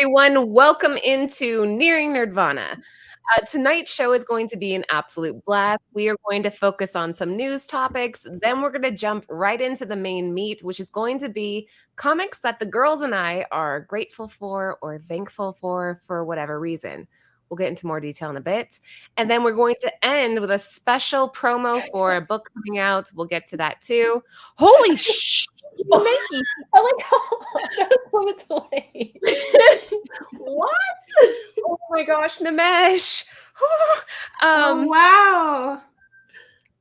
everyone. Welcome into Nearing Nerdvana. Tonight's show is going to be an absolute blast. We are going to focus on some news topics. Then we're going to jump right into the main meat, which is going to be comics that the girls and I are grateful for or thankful for whatever reason. We'll get into more detail in a bit. And then we're going to end with a special promo for a book coming out. We'll get to that too. Holy sh! Nikki. I like how that was so delayed. What? Oh my gosh, Nimesh. Oh, wow.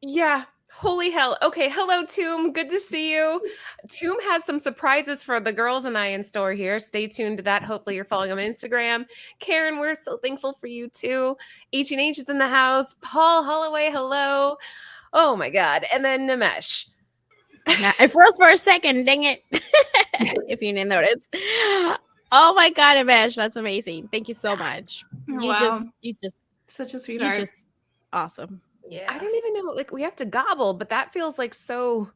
Yeah. Holy hell. Okay. Hello, Tomb. Good to see you. Tomb has some surprises for the girls and I in store here. Stay tuned to that. Hopefully you're following on Instagram. Karen, we're so thankful for you too. H&H is in the house. Paul Holloway, hello. Oh my God. And then Nimesh. Now, it froze for a second, dang it. If you didn't notice. Oh my God, Nimesh, that's amazing. Thank you so much. Wow. You just Such a sweetheart. you're just awesome. Yeah. I don't even know, like we have to gobble, but that feels like so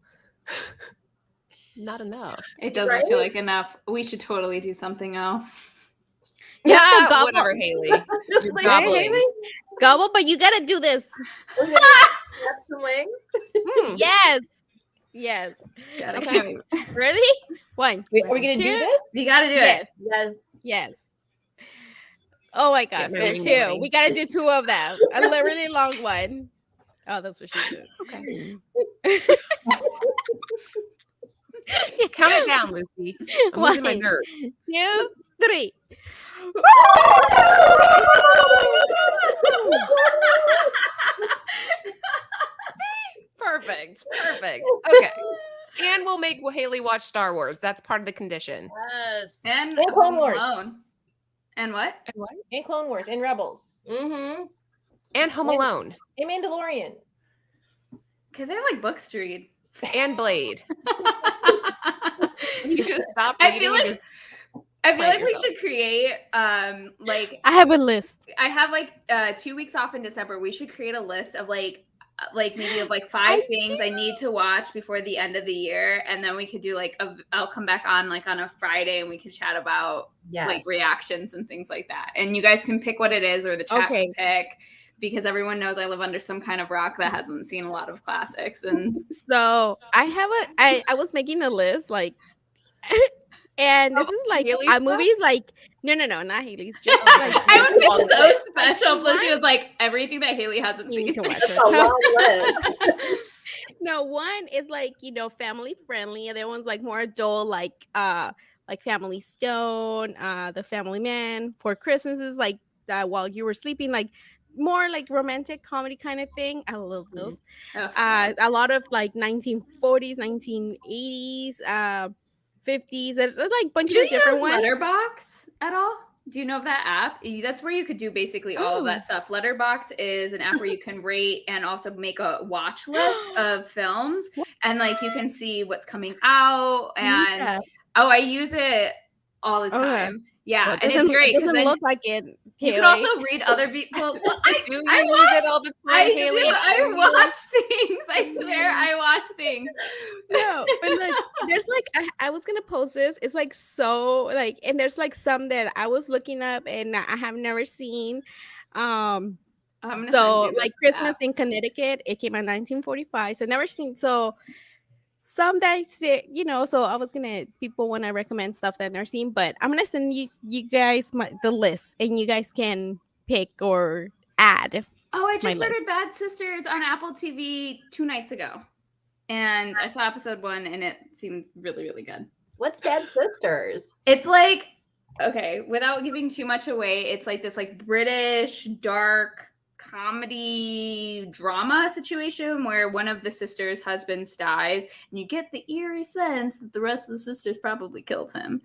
not enough. It doesn't feel like enough. We should totally do something else. You have to gobble. Whatever, Haley. You're Like, gobbling. Haley? Gobble, but you gotta do this. We're gonna have some wings. Yes. God, I Okay. can't even- Ready? One. Wait, are we gonna do Two? this? You gotta do it. Yes. Yes. Oh my Get God. my wings Two. ready. We gotta do two of them. A really long one. Oh, that's what she did. Okay. Count it down, Lucy. I'm losing my One. nerve. 2, 3. Perfect. Okay. And we'll make Haley watch Star Wars. That's part of the condition. Yes. And Clone Home Wars. Alone. And what? And Clone Wars and Rebels. Mm-hmm. And Home Wait. Alone. And Mandalorian. Because they have like books to read. And Blade. You should stop I reading feel and like just I feel Play like we yourself. should create like I have a list. I have like 2 weeks off in December. We should create a list of like maybe of like 5 things I need to watch before the end of the year, and then we could do like I'll come back on like on a Friday and we can chat about like reactions and things like that. And you guys can pick what it is, or the chat can pick, because everyone knows I live under some kind of rock that hasn't seen a lot of classics. And So I was making a list like and this is like Haley's a stuff? movie's like no, not Haley's, just Oh, like I would make this so What? special. Plus, he was like everything that Haley hasn't you need seen. to watch That's a long it. list. No, one is like, family friendly, and the other one's like more adult, like Family Stone, The Family Man. For Christmas is like While You Were Sleeping, like more like romantic comedy kind of thing. I love those. Oh, A lot of like 1940s, 1980s, 50s. There's like a bunch do of you different use ones. Letterbox at all? Do you know of that app? That's where you could do basically all of Oh. that stuff. Letterbox is an app where you can rate and also make a watch list of films, and like you can see what's coming out. And Yeah. I use it all the Okay. time. Yeah, Well, and it's great. It 'cause doesn't then look like it. you can Haley. also read other people. Well, I Do you I use watch it all the time, I Haley? do. I watch things. I swear, I watch things. No, but look, there's like I was gonna post this. It's like so like, and there's like some that I was looking up and I have never seen. I'm gonna So send you like this Christmas app. in Connecticut, it came out 1945. So never seen. So some that I say, so I was gonna people want to recommend stuff that I've never seen, but I'm gonna send you guys the list, and you guys can pick or add. Oh, I to my just started list. Bad Sisters on Apple TV 2 nights ago. And I saw episode 1 and it seemed really, really good. What's Bad Sisters? It's like, okay, without giving too much away, it's like this like British dark comedy drama situation where one of the sisters' husbands dies, and you get the eerie sense that the rest of the sisters probably killed him.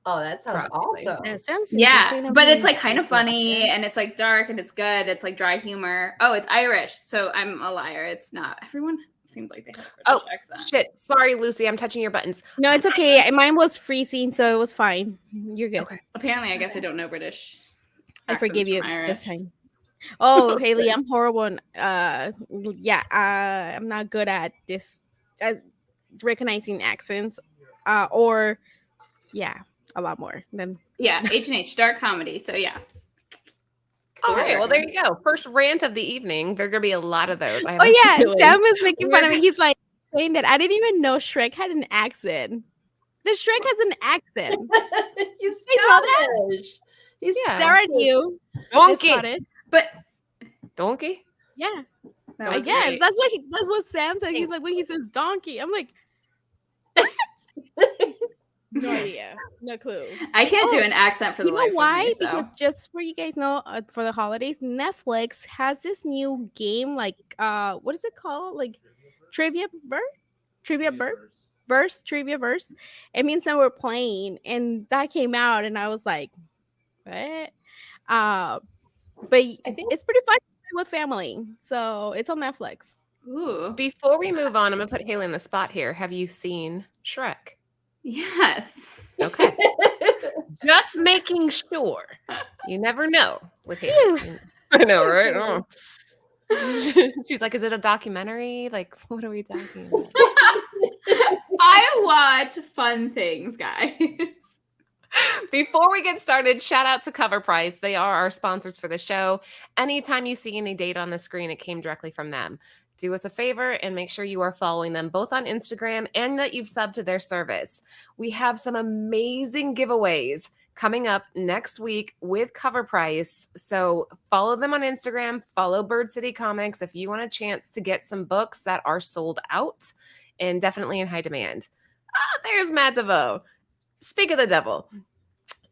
Oh, that sounds Probably. awesome. That sounds Yeah, interesting. but it's I'm like kind of funny, and it's like dark, and it's good. It's like dry humor. Oh, it's Irish, so I'm a liar. It's not. Everyone seemed like they had a British accent. Shit. Sorry, Lucy. I'm touching your buttons. No, it's okay. Mine was freezing, so it was fine. You're good. Okay. Apparently, I guess I don't know British. I forgive accents you from Irish. this time. Oh, Haley, I'm horrible. I'm not good at this recognizing accents. a lot more than. Yeah, H&H, dark comedy. So yeah. All right, well, there you go. First rant of the evening. There are going to be a lot of those. I have Oh a yeah, feeling. Sam was making fun of me. He's like saying that I didn't even know Shrek had an accent. The Shrek has an accent. He's You know that? Scottish. He's Yeah. Sarah knew. Is Donkey. Scottish. But Donkey? Yeah, that I was guess great. that's what Sam said. He's like, when he says donkey, I'm like, no idea, no clue. I can't do Oh, an accent for the You know life why? of me. So. Because just for you guys know, for the holidays, Netflix has this new game, like what is it called? Like Trivia Verse. It means that we're playing, and that came out, and I was like, what? But I think it's pretty fun with family, so it's on Netflix. Ooh. Before we move on, I'm going to put Haley on the spot here. Have you seen Shrek? Yes. Okay. Just making sure. You never know with Haley. I know, right? Oh. She's like, is it a documentary? Like, what are we talking about? I watch fun things, guys. Before we get started, shout out to Cover Price. They are our sponsors for the show. Anytime you see any data on the screen, it came directly from them. Do us a favor and make sure you are following them both on Instagram and that you've subbed to their service. We have some amazing giveaways coming up next week with Cover Price. So follow them on Instagram, follow Bird City Comics if you want a chance to get some books that are sold out and definitely in high demand. There's Matt DeVoe. Speak of the devil.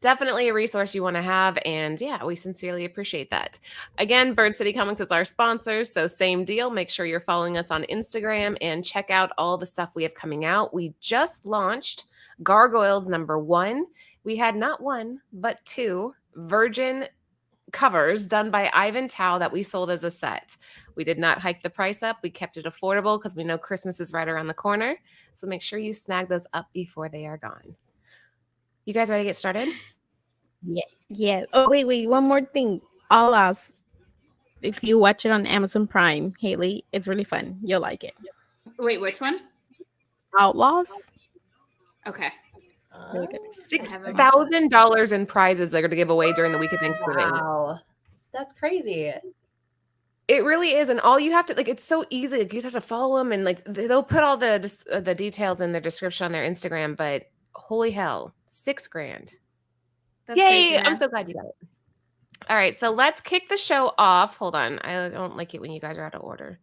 Definitely a resource you want to have. And yeah, we sincerely appreciate that. Again, Bird City Comics is our sponsor. So same deal. Make sure you're following us on Instagram and check out all the stuff we have coming out. We just launched Gargoyles #1. We had not one, but 2 virgin covers done by Ivan Tao that we sold as a set. We did not hike the price up. We kept it affordable because we know Christmas is right around the corner. So make sure you snag those up before they are gone. You guys ready to get started? Yeah. Oh wait, one more thing. All us. If you watch it on Amazon Prime, Haley, it's really fun. You'll like it. Wait, which one? Outlaws. Okay. Really good. $6,000 in prizes they're going to give away during the week of Thanksgiving. wow, that's crazy. It really is, and all you have to it's so easy. Like, you just have to follow them, and like they'll put all the details in their description on their Instagram. But holy hell, $6,000! That's Yay! craziness. I'm so glad you got it. All right, so let's kick the show off. Hold on, I don't like it when you guys are out of order.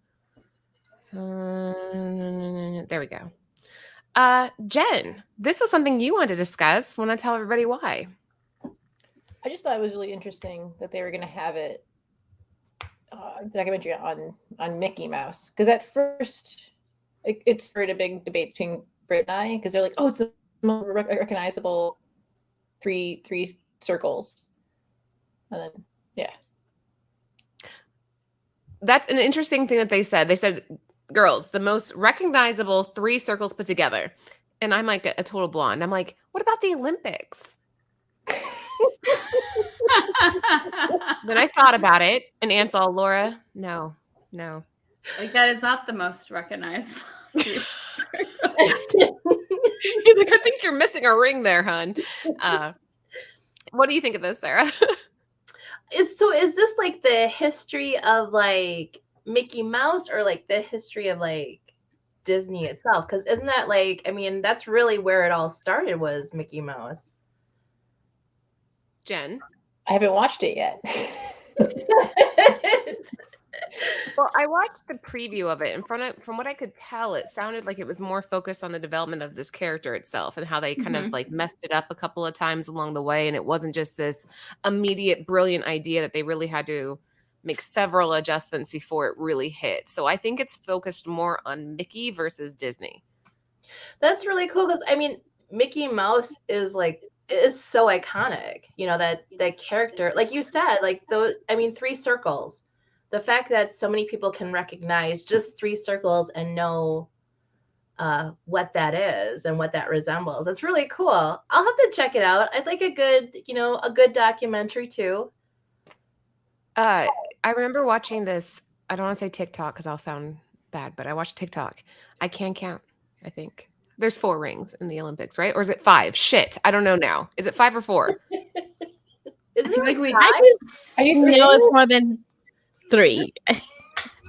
There we go. Jen, this was something you wanted to discuss. Want to tell everybody why? I just thought it was really interesting that they were going to have it documentary on Mickey Mouse, because at first it started a big debate between Britt and I, because they're like, oh, it's the most recognizable three circles, and then yeah, that's an interesting thing that they said. They said, girls, the most recognizable 3 circles put together. And I'm like a total blonde. I'm like, what about the Olympics? Then I thought about it and answered Laura, no. Like, that is not the most recognized. He's like, I think you're missing a ring there, hun. What do you think of this, Sarah? is this like the history of like Mickey Mouse, or like the history of like Disney itself? Because isn't that like, I mean, that's really where it all started, was Mickey Mouse. Jen? I haven't watched it yet. Well, I watched the preview of it, and from what I could tell, it sounded like it was more focused on the development of this character itself and how they kind of like messed it up a couple of times along the way. And it wasn't just this immediate brilliant idea, that they really had to make several adjustments before it really hit. So I think it's focused more on Mickey versus Disney. That's really cool, because I mean, Mickey Mouse is so iconic, you know, that character, like you said, like those, I mean, 3 circles. The fact that so many people can recognize just 3 circles and know what that is and what that resembles. It's really cool. I'll have to check it out. I'd like a good documentary too. I remember watching this. I don't want to say TikTok because I'll sound bad, but I watched TikTok. I Can Count, I think. There's 4 rings in the Olympics, right? Or is it 5? Shit, I don't know now. Is it 5 or 4? Isn't I feel it like we. five? I just Are you know serious? it's more than 3.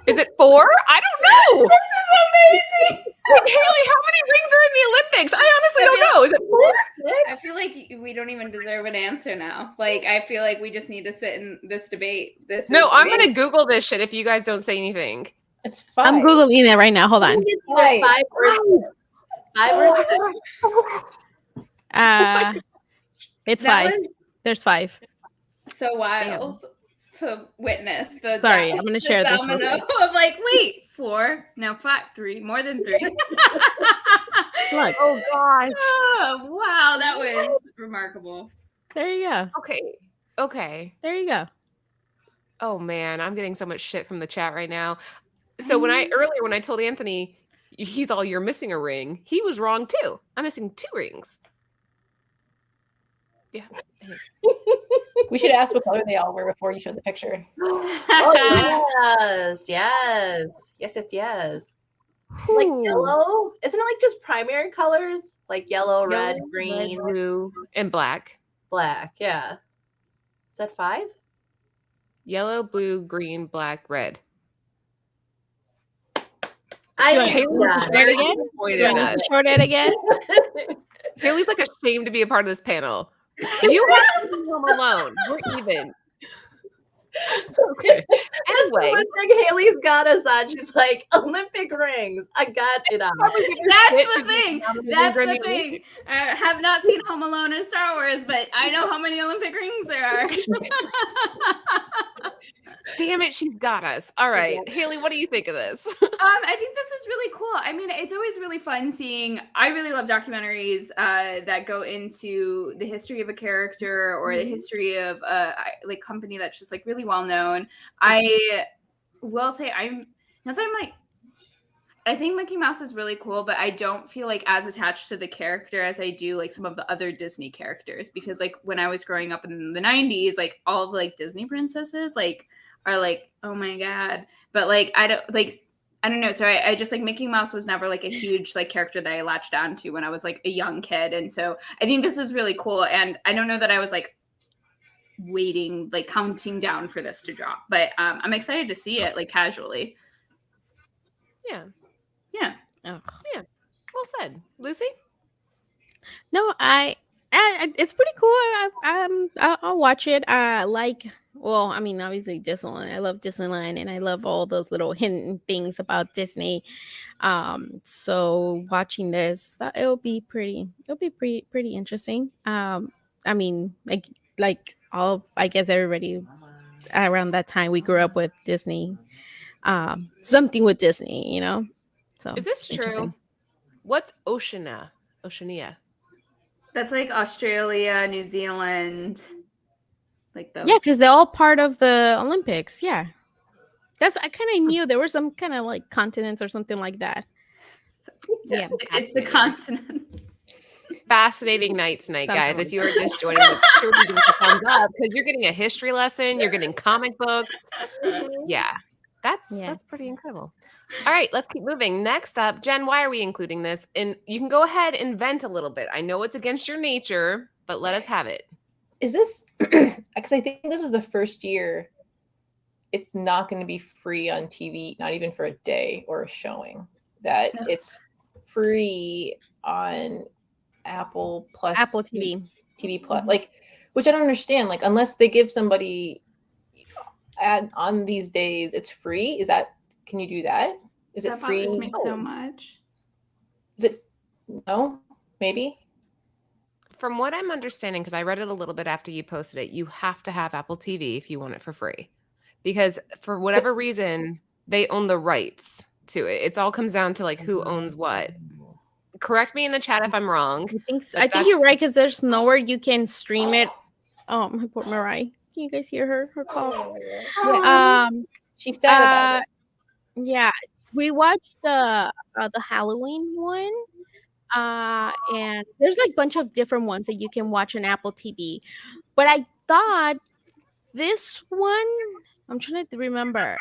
Is it 4? I don't know. This is amazing. Wait, Haley, how many rings are in the Olympics? I honestly don't know. Is it 4? I Six? feel like we don't even deserve an answer now. Like, I feel like we just need to sit in this debate. This No, is I'm gonna amazing. Google this shit if you guys don't say anything. It's 5. I'm googling it right now. Hold on. It's either Five. 5 or 6. 5 or 6. It's That 5. was There's 5. so wild to witness. The Sorry, I'm gonna the share this real domino of like, wait, 4, no, 5, 3, more than 3. Look, Oh gosh. Oh, wow, that was remarkable. there you go. Okay. There you go. Oh man, I'm getting so much shit from the chat right now. So when I told Anthony he's all you're missing a ring, he was wrong too. I'm missing 2 rings. Yeah. We should ask what color they all were before you showed the picture. Oh, yes. Like Ooh. yellow? Isn't it like just primary colors? Like yellow, red, Yellow, green, red, blue, and black. black. Yeah. Is that 5? Yellow, blue, green, black, red. I Do I think Haley's yeah. very again? disappointed Do I in need us. to short it again? Haley's like ashamed to be a part of this panel. You have to be home alone. We're even. Okay. That's the Anyway, one thing Haley's got us on. She's like, Olympic rings. I got it on. That's the thing. That's the Olympics. thing. I have not seen Home Alone or Star Wars, but I know how many Olympic rings there are. Damn it, she's got us. All right, Haley, what do you think of this? I think this is really cool. I mean, it's always really fun seeing. I really love documentaries that go into the history of a character or the history of a like company that's just like really well known. I will say I'm not that I'm like. I think Mickey Mouse is really cool, but I don't feel like as attached to the character as I do like some of the other Disney characters, because like when I was growing up in the 90s, like all of like Disney princesses like are like, oh my God. But like I don't know. So I just like Mickey Mouse was never like a huge like character that I latched onto when I was like a young kid. And so I think this is really cool. And I don't know that I was like waiting, like counting down for this to drop, but I'm excited to see it like casually. Yeah. Yeah. Oh. Yeah. Well said. Lucy? No, it's pretty cool. I'll watch it. Well, I mean, obviously Disneyland. I love Disneyland, and I love all those little hidden things about Disney. So watching this, it'll be pretty interesting. I mean, like all, I guess everybody around that time we grew up with Disney. Something with Disney, you know. So Is this it's interesting. true? What's Oceania? That's like Australia, New Zealand, like those. Yeah, because they're all part of the Olympics. Yeah, I kind of knew there were some kind of like continents or something like that. Yeah, it's the continent. Fascinating night tonight, Something guys. like If you are just joining, make sure you give us a thumbs up because you're getting a history lesson. You're getting comic books. Yeah, that's pretty incredible. All right, let's keep moving. Next up, Jen, why are we including this? And you can go ahead and vent a little bit. I know it's against your nature, but let us have it. Is this because I think this is the first year it's not going to be free on TV, not even for a day or a showing, that it's free on Apple Plus, Apple TV Plus, like, which I don't understand. Like, unless they give somebody on these days, it's free. Is that? Can you do that? Is it free? That bothers me so much. Is it? No, maybe. From what I'm understanding, because I read it a little bit after you posted it, you have to have Apple TV if you want it for free. Because for whatever reason, they own the rights to it. It all comes down to like who owns what. Correct me in the chat if I'm wrong. I think you're right, because there's nowhere you can stream it. Oh, my poor Mariah. Can you guys hear her cough? Yeah. She's sad about it. Yeah, we watched the Halloween one. And there's like a bunch of different ones that you can watch on Apple TV. But I thought this one, I'm trying to remember.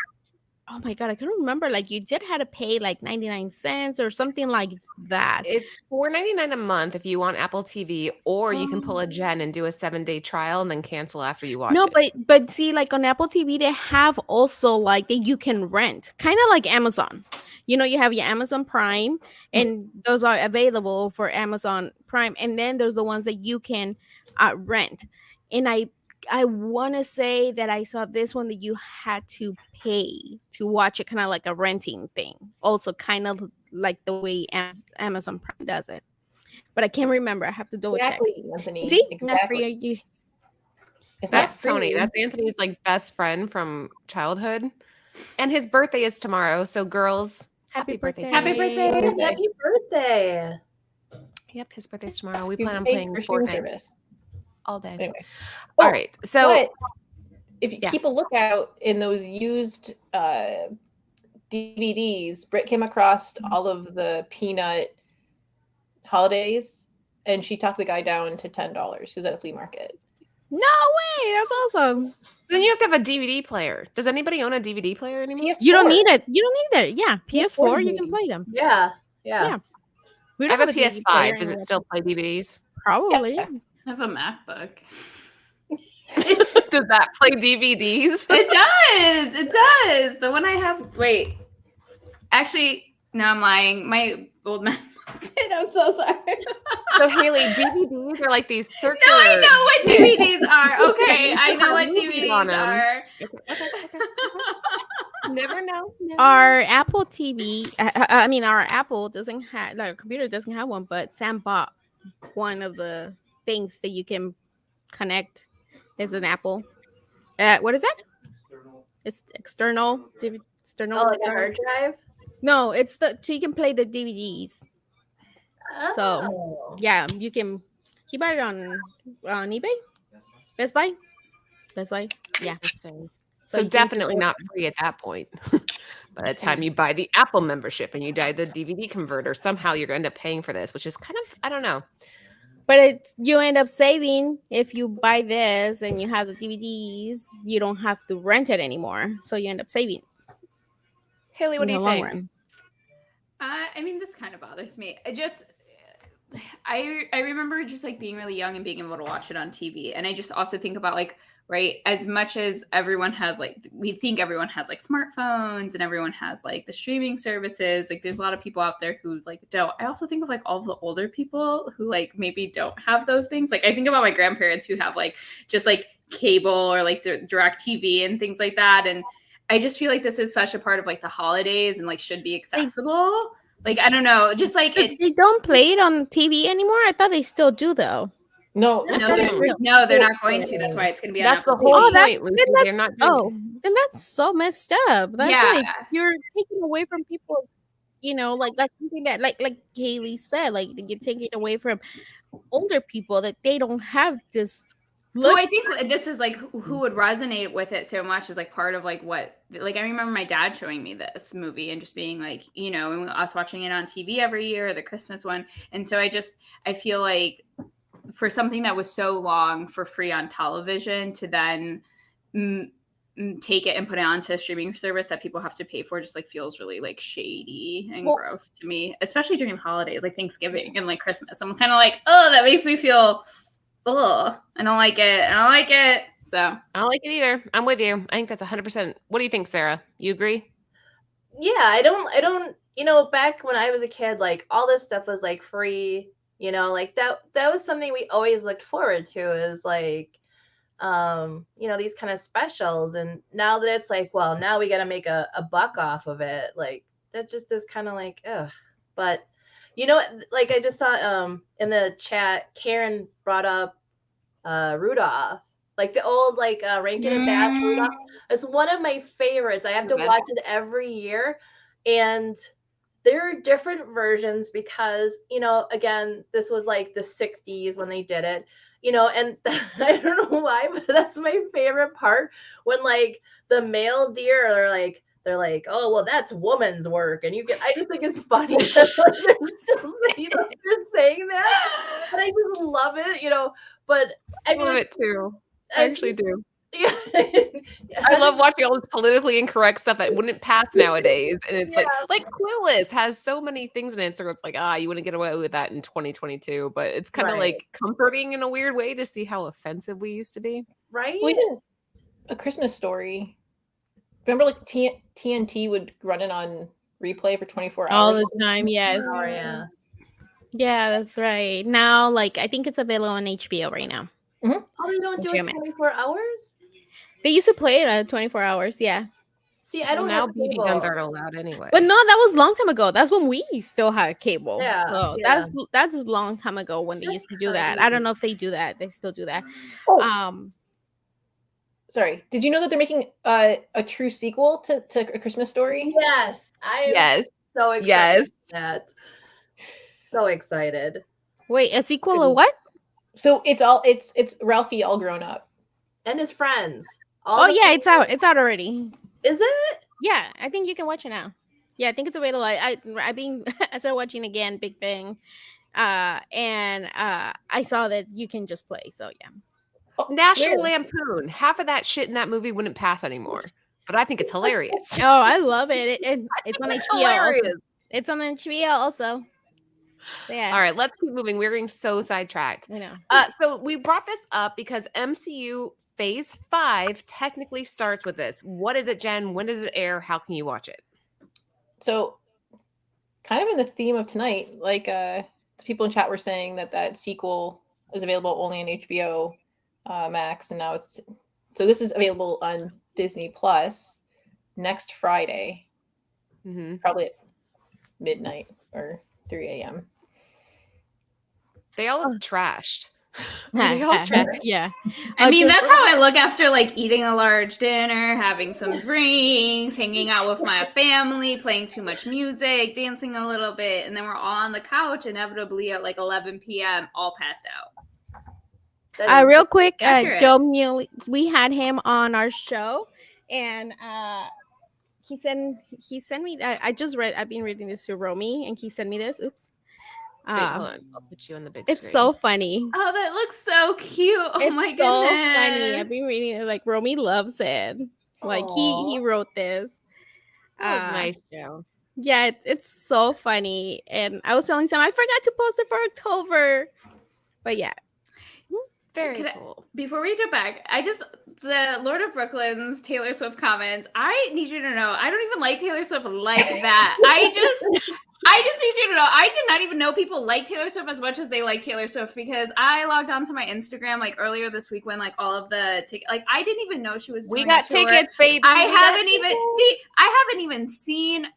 oh my god, I can't remember. Like you did have to pay like 99 cents or something like that. It's $4.99 a month if you want Apple TV, or you can pull a Jen and do a 7-day trial and then cancel after you watch No, it. but see, like on Apple TV, they have also like that you can rent, kind of like Amazon. You know, you have your Amazon Prime, and those are available for Amazon Prime, and then there's the ones that you can rent. And I want to say that I saw this one that you had to pay to watch it, kind of like a renting thing. Also, kind of like the way Amazon Prime does it. But I can't remember. I have to double check. Exactly, Anthony. See, not Exactly. free. You It's not That's Tony. free. That's Anthony's like best friend from childhood. And his birthday is tomorrow. So girls, happy birthday. Happy birthday. Birthday. Happy birthday. Yep, his birthday's tomorrow. We You plan on paid playing for streaming Fortnite service. all day. Anyway. All Oh, right. So But if you Yeah. keep a lookout in those used DVDs, Britt came across all of the Peanut holidays, and she talked the guy down to $10. She was at a flea market. No way. That's awesome. then you have to have a DVD player. Does anybody own a DVD player anymore? PS4. You don't need it. You don't need it. Yeah, PS4 PS4, you can DVD. play them. Yeah. Yeah. We I have a DVD player PS5. Does it anymore. still play DVDs? Probably. Yeah. I have a MacBook. Does that play DVDs? It does. It does. The one I have. Wait. Actually, no, I'm lying. My old MacBook did. I'm so sorry. So Haley, DVDs are like these circular. No, I know what DVDs are. Okay, I know what Movies on DVDs 'em. are. Okay. Never know. Our Apple TV, I mean, our Apple doesn't have, our computer doesn't have one, but Sam bought one of the things that you can connect as an Apple. What is that? It's external. External. Oh, like a hard drive? No, it's so you can play the DVDs. So, Oh. Yeah, you can. He bought it on eBay, Best Buy. Yeah. So you can definitely just- not free at that point. By the time you buy the Apple membership and you buy the DVD converter, somehow you're going to end up paying for this, which is kind of, I don't know. But you end up saving if you buy this and you have the DVDs. You don't have to rent it anymore, so you end up saving. Haley, what do in you the long think? run. I mean, this kind of bothers me. I remember just like being really young and being able to watch it on TV. And I just also think about like, right, as much as everyone has like, we think everyone has like smartphones and everyone has like the streaming services. Like there's a lot of people out there who like don't. I also think of like all of the older people who like maybe don't have those things. Like I think about my grandparents who have like just like cable or like direct TV and things like that. And I just feel like this is such a part of like the holidays and like should be accessible. Like, I don't know, just like But it. they don't play it on TV anymore. I thought they still do though. No, No, they're not going to. That's why it's going to be on That's the Apple whole TV. point, Lucy. They're not doing then that's so messed up. That's Yeah. like you're taking away from people. You know, like something that like Haley said, like you're taking away from older people that they don't have this. Well, I think this is like who would resonate with it so much is like part of like what, like I remember my dad showing me this movie and just being like, you know, and us watching it on TV every year, the Christmas one. And so I feel like for something that was so long for free on television to then take it and put it onto a streaming service that people have to pay for just like feels really like shady and gross to me, especially during holidays like Thanksgiving and like Christmas. I'm kind of like, oh, that makes me feel, oh, I don't like it. So I don't like it either. I'm with you. I think that's 100%. What do you think, Sarah? You agree? Yeah, I don't, you know, back when I was a kid, like all this stuff was like free, you know, like that was something we always looked forward to is like, you know, these kind of specials. And now that it's like, well, now we got to make a buck off of it. Like that just is kind of like, ugh. But you know, like I just saw in the chat, Karen brought up Rudolph, like the old like Rankin and Bass Rudolph. It's one of my favorites. I have to watch it every year, and there are different versions because, you know, again, this was like the 60s when they did it, you know, and I don't know why, but that's my favorite part when like the male deer are like, they're like, oh, well, that's woman's work. And I just think it's funny that like, they're saying that. And I just love it, you know. But I mean, love it too. I actually do. Yeah. I love watching all this politically incorrect stuff that wouldn't pass nowadays. And it's like Clueless has so many things in it. So it's like, you wouldn't get away with that in 2022. But it's kind of Right. like comforting in a weird way to see how offensive we used to be. Right? Well, even A Christmas Story. Remember, like TNT would run it on replay for 24 hours All the time, yes. Oh, yeah. Yeah, that's right. Now, like, I think it's available on HBO right now. Oh, they don't do it HBO Max. 24 hours? They used to play it at 24 hours, yeah. See, I don't now have BB cable. guns aren't allowed anyway. But no, that was a long time ago. That's when we still had cable. Yeah, So yeah. that's a long time ago when they used to do that. I don't know if they do that. They still do that. Oh. Sorry. Did you know that they're making a true sequel to A Christmas Story? Yes. I'm so excited. Yes. That. So excited. Wait, a sequel of what? So it's Ralphie all grown up. And his friends. Oh yeah, it's out. It's out already. Is it? Yeah, I think you can watch it now. Yeah, I think it's available. I started watching again Big Bang, and I saw that you can just play. So yeah. National Lampoon. Half of that shit in that movie wouldn't pass anymore. But I think it's hilarious. Oh, I love it. It's on It's HBO. hilarious. Also. It's on HBO also. So, yeah. All right, let's keep moving. We're getting so sidetracked. I know. So we brought this up because MCU Phase 5 technically starts with this. What is it, Jen? When does it air? How can you watch it? So, kind of in the theme of tonight, like people in chat were saying that sequel is available only on HBO Max, and now this is available on Disney Plus next Friday, probably at midnight or 3 a.m. They all look trashed. Yeah. I mean, that's how I look after like eating a large dinner, having some drinks, hanging out with my family, playing too much music, dancing a little bit, and then we're all on the couch inevitably at like 11 p.m. all passed out. Real quick, accurate. Joe Muley, we had him on our show, and he sent me. I've been reading this to Romy, and he sent me this. Oops. Wait, hold on. I'll put you on the big It's screen. so funny. Oh, that looks so cute. Oh It's my so goodness. funny. I've been reading it. Like Romy loves it. Like he wrote this. That was nice, Joe. Yeah, it's so funny. And I was telling Sam I forgot to post it for October. But yeah. Very cool. Before we jump back, the Lord of Brooklyn's Taylor Swift comments, I need you to know, I don't even like Taylor Swift like that. I just need you to know, I did not even know people like Taylor Swift as much as they like Taylor Swift, because I logged onto my Instagram like earlier this week when like all of the like I didn't even know she was doing We got a tour. tickets, baby. I haven't even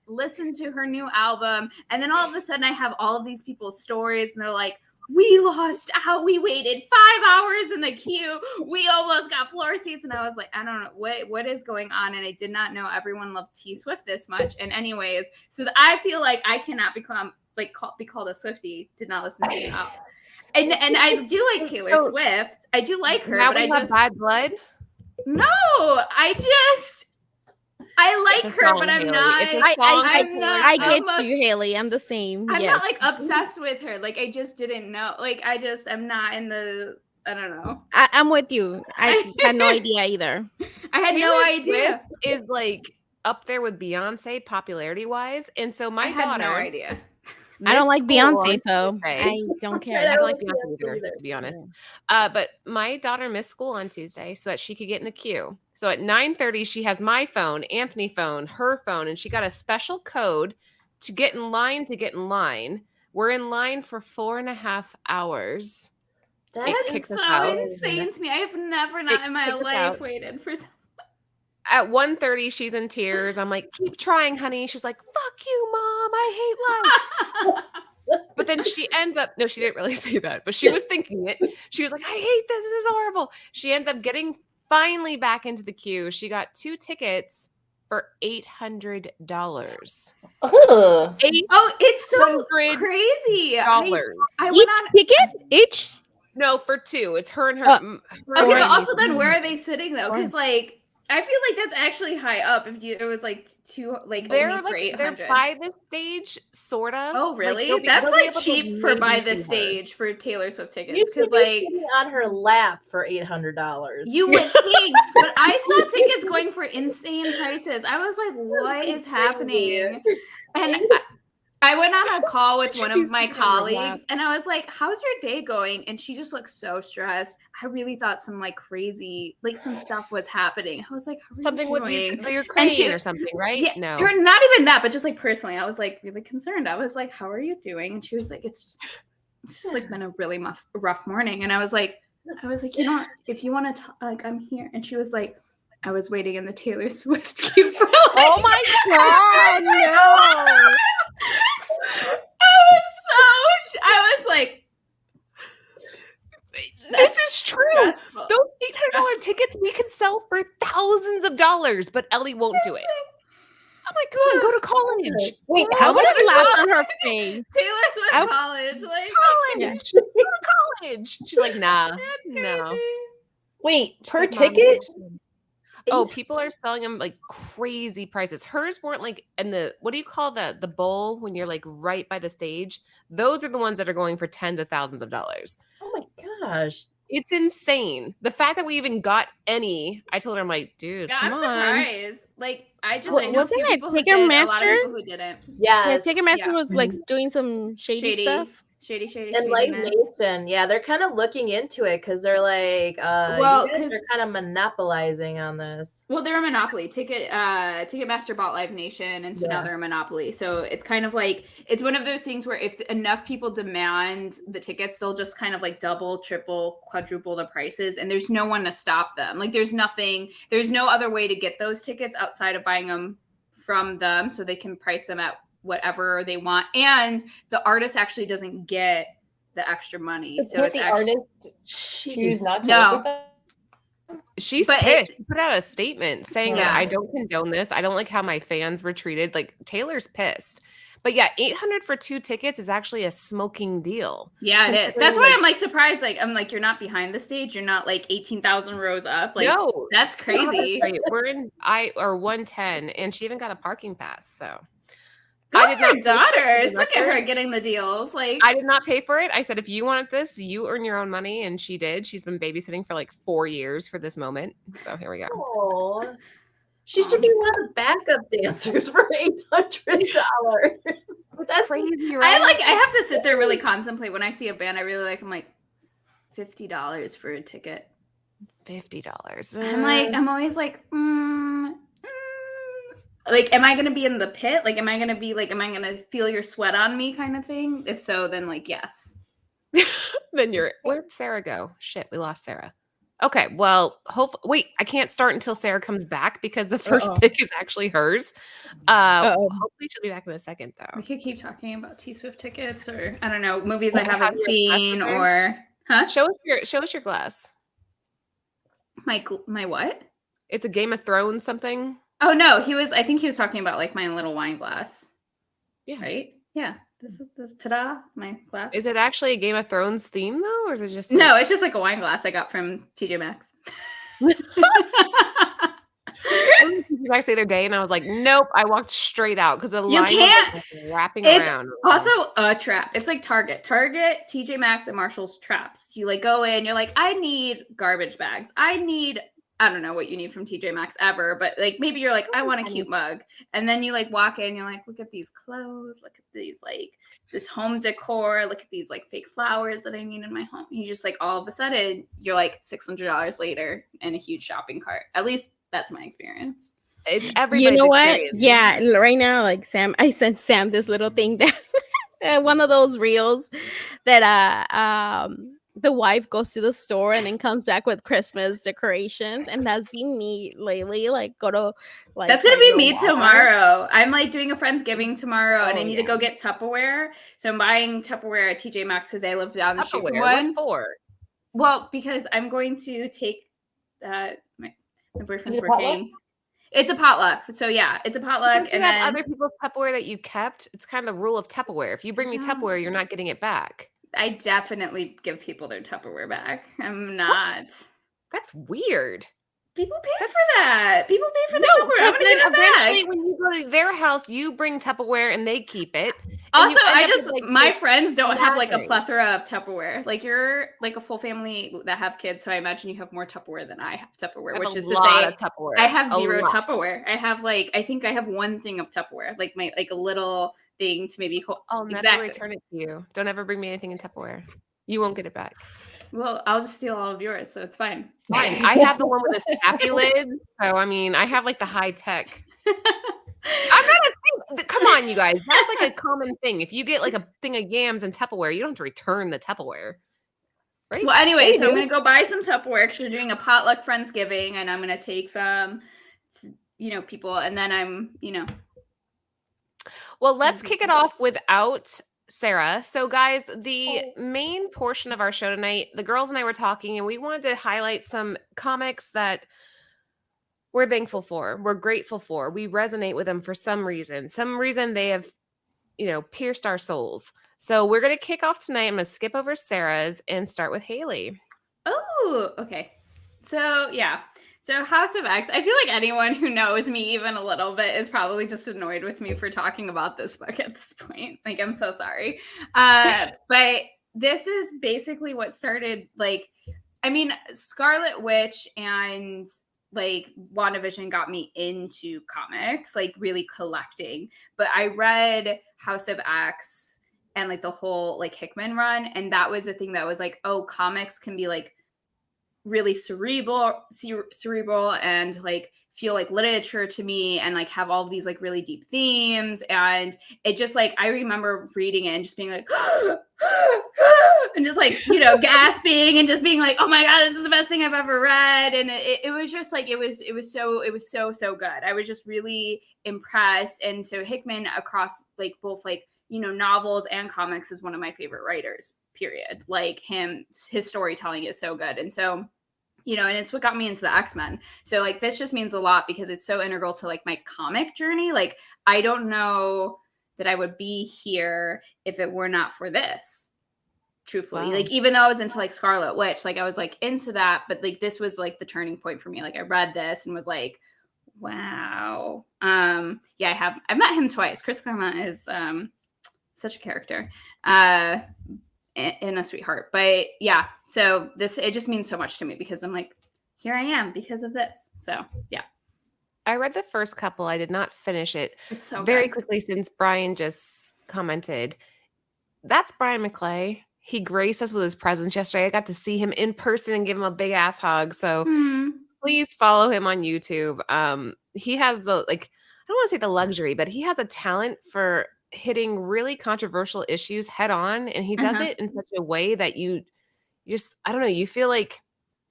listened to her new album, and then all of a sudden I have all of these people's stories and they're like, we lost out. We waited 5 hours in the queue. We almost got floor seats. And I was like, I don't know what is going on. And I did not know everyone loved T Swift this much. And anyways, so I feel like I cannot be called a Swiftie. Did not listen to you. And I do like Taylor Swift. I do like her. Now but we have bad blood. No, I like her, but I'm not. I get you, Haley. I'm the same. I'm not like obsessed with her. Like I just didn't know. Like I'm not in the. I don't know. I'm with you. I had no idea either. I had no idea. Swift is like up there with Beyonce popularity wise, and so my daughter. Had no idea. I don't like Beyonce, so I don't care. I don't like Beyonce either, to be honest. But my daughter missed school on Tuesday so that she could get in the queue. So at 9:30, she has my phone, Anthony's phone, her phone, and she got a special code to get in line. We're in line for 4.5 hours. That's so insane to me. I have never in my life waited for. At 1:30, she's in tears. I'm like, keep trying, honey. She's like, fuck you, Mom. I hate life. But then she ends up, no, she didn't really say that, but she was thinking it. She was like, I hate this. This is horrible. She ends up getting finally back into the queue. She got 2 tickets for $800. Ugh. It's so crazy. Each ticket? Each? No, for 2. It's her and her. Okay, but also then where are they sitting though? Because like I feel like that's actually high up. If it was like only They're for like 800. they're by this stage, sort of. Oh, Like, really? That's they'll be like able to cheap for maybe by see the her. stage for Taylor Swift You tickets should because be like sitting on her lap for $800. you would think, but I saw tickets going for insane prices. I was like, what is happening? And I went on a call with one of my colleagues and I was like, how's your day going? And she just looked so stressed. I really thought some like crazy, like some stuff was happening. I was like, how are Something you with doing? Ukraine or something, right? Yeah, No. or not even that, but just like personally, I was like really concerned. I was like, how are you doing? And she was like, it's just like been a really rough morning. And I was like, you know, if you want to talk, like, I'm here. And she was like, I was waiting in the Taylor Swift queue for like, Oh my god, no. I was like, This is true. stressful. Those $800 tickets we could sell for thousands of dollars, but Ellie won't do it. I'm like, come on, go to college. Wait, I how would much? have laughed on her face. Taylor Swift I- college, like College. Go to college. She's like, nah. that's crazy. No. Wait, She's per like, "Mom, ticket? Oh, people are selling them like crazy prices. Hers weren't like in the, what do you call the bowl when you're like right by the stage? Those are the ones that are going for tens of thousands of dollars. Oh my gosh. It's insane. The fact that we even got any, I told her, I'm like, dude, Yeah, come I'm on. surprised. Like, I know Wasn't a few it people who did, a lot of Ticketmaster? people who didn't. Yeah, Yes. Ticketmaster Yeah. was like doing some shady stuff. Shady And Live shadiness. Nation, yeah, they're kind of looking into it because they're like, Well, you guys 'cause- are kind of monopolizing on this. Well, they're a monopoly. Ticketmaster bought Live Nation, and so now Yeah. they're a monopoly. So it's kind of like it's one of those things where if enough people demand the tickets, they'll just kind of like double, triple, quadruple the prices, and there's no one to stop them. Like there's no other way to get those tickets outside of buying them from them, so they can price them at whatever they want, and the artist actually doesn't get the extra money. So Can't it's the actually artist choose not to No. work with them? She's But pissed. She put out a statement saying that Yeah. I don't condone this. I don't like how my fans were treated. Like Taylor's pissed. But yeah, $800 for 2 tickets is actually a smoking deal. Yeah, it is. Considering, That's why like- I'm like surprised. Like I'm like, you're not behind the stage. You're not like 18,000 rows up. Like No, that's crazy. right. We're in 110, and she even got a parking pass. So Good I did for her not pay for daughters. the Look at record. her getting the deals. Like I did not pay for it. I said, if you want this, you earn your own money, and she did. She's been babysitting for like 4 years for this moment. So here we go. Oh, she should be one of the backup dancers for $800. That's crazy, I right? have to sit there really contemplate when I see a band I really like. I'm like $50 for a ticket. $50. I'm always like, like, am I gonna be in the pit? Like, am I gonna feel your sweat on me kind of thing? If so, then like yes. Then where'd Sarah go? Shit, we lost Sarah. Okay, well, wait, I can't start until Sarah comes back because the first pick is actually hers. Hopefully she'll be back in a second though. We could keep talking about T Swift tickets or I don't know, movies I Have haven't your seen glass or huh? Show us your glass. My what? It's a Game of Thrones something. Oh no, I think he was talking about like my little wine glass. Yeah. Right? Yeah. This ta-da, my glass. Is it actually a Game of Thrones theme though, or is it just No, it's just like a wine glass I got from TJ Maxx. Maxx the other day, and I was like, nope. I walked straight out because the You line can't- was like, wrapping It's around. Also a trap. It's like Target, TJ Maxx, and Marshall's traps. You like go in, you're like, I need garbage bags. I don't know what you need from TJ Maxx ever, but like maybe you're like, I want a cute mug. And then you like walk in, you're like, look at these clothes, look at these like this home decor, look at these like fake flowers that I need in my home. You just like all of a sudden you're like $600 later in a huge shopping cart. At least that's my experience. It's everybody's You know what? experience. Yeah, right now, like Sam, I sent Sam this little thing that one of those reels that the wife goes to the store and then comes back with Christmas decorations, and that's been me lately. Like go to like That's gonna be Target or me Walmart. tomorrow. I'm like doing a Friendsgiving tomorrow, and Oh, I need to yeah. go get Tupperware. So I'm buying Tupperware at TJ Maxx because I live down the street from Tupperware, one. what for? Well, because I'm going to take my boyfriend's Is it a potluck? working. It's a potluck. So yeah, it's a potluck. Don't you And have then other people's Tupperware that you kept? It's kind of the rule of Tupperware. If you bring me No. Tupperware, you're not getting it back. I definitely give people their Tupperware back. I'm not. That's weird. People pay for that. People pay for the No, Tupperware. I'm because gonna then give it eventually back. when you go to their house, you bring Tupperware and they keep it. And Also, you end I up just with, like, my this friends don't have like a gathering. plethora of Tupperware. Like you're like a full family that have kids, so I imagine you have more Tupperware than I have Tupperware, I have which a is to lot say of Tupperware. I have A 0 lot. Tupperware. I have like I think I have one thing of Tupperware, like my like a little thing to maybe hold. I'll never Exactly. return it to you. Don't ever bring me anything in Tupperware. You won't get it back. Well, I'll just steal all of yours, so it's fine. Fine. I have the one with the snappy lid. So I mean, I have like the high tech. I'm not a thing. Come on, you guys. That's like a common thing. If you get like a thing of yams and Tupperware, you don't have to return the Tupperware. Right? Well, anyway, you so I'm do. gonna go buy some Tupperware because we're doing a potluck Friendsgiving, and I'm gonna take some, people, and then Well, let's kick it off without Sarah. So, guys, the main portion of our show tonight, the girls and I were talking, and we wanted to highlight some comics that we're thankful for, we're grateful for, we resonate with them for some reason. Some reason they have, pierced our souls. So, we're going to kick off tonight. I'm going to skip over Sarah's and start with Haley. Oh, okay. So yeah. So House of X, I feel like anyone who knows me even a little bit is probably just annoyed with me for talking about this book at this point. Like, I'm so sorry. But this is basically what started, Scarlet Witch and like WandaVision got me into comics, like really collecting. But I read House of X and like the whole like Hickman run, and that was a thing that was like, oh, comics can be like really cerebral and like feel like literature to me, and like have all of these like really deep themes. And it just like, I remember reading it and just being like and just like gasping and just being like, oh my god, this is the best thing I've ever read. And it was just like, it was so good. I was just really impressed. And so Hickman, across like both like novels and comics, is one of my favorite writers, period. Like his storytelling is so good. And so and it's what got me into the X-Men. So like this just means a lot because it's so integral to like my comic journey. Like I don't know that I would be here if it were not for this, truthfully. Wow. Like even though I was into like Scarlet Witch, like I was like into that, but like this was like the turning point for me. Like I read this and was like, wow. I've met him twice. Chris Claremont is such a character. And a sweetheart. But yeah, so it just means so much to me because I'm like, here I am because of this. So yeah. I read the first couple. I did not finish it. It's so very good. quickly, since Brian just commented. That's Brian McClay. He graced us with his presence yesterday. I got to see him in person and give him a big ass hug. So please follow him on YouTube. He has I don't want to say the luxury, but he has a talent for hitting really controversial issues head on, and he does it in such a way that you just, I don't know, you feel like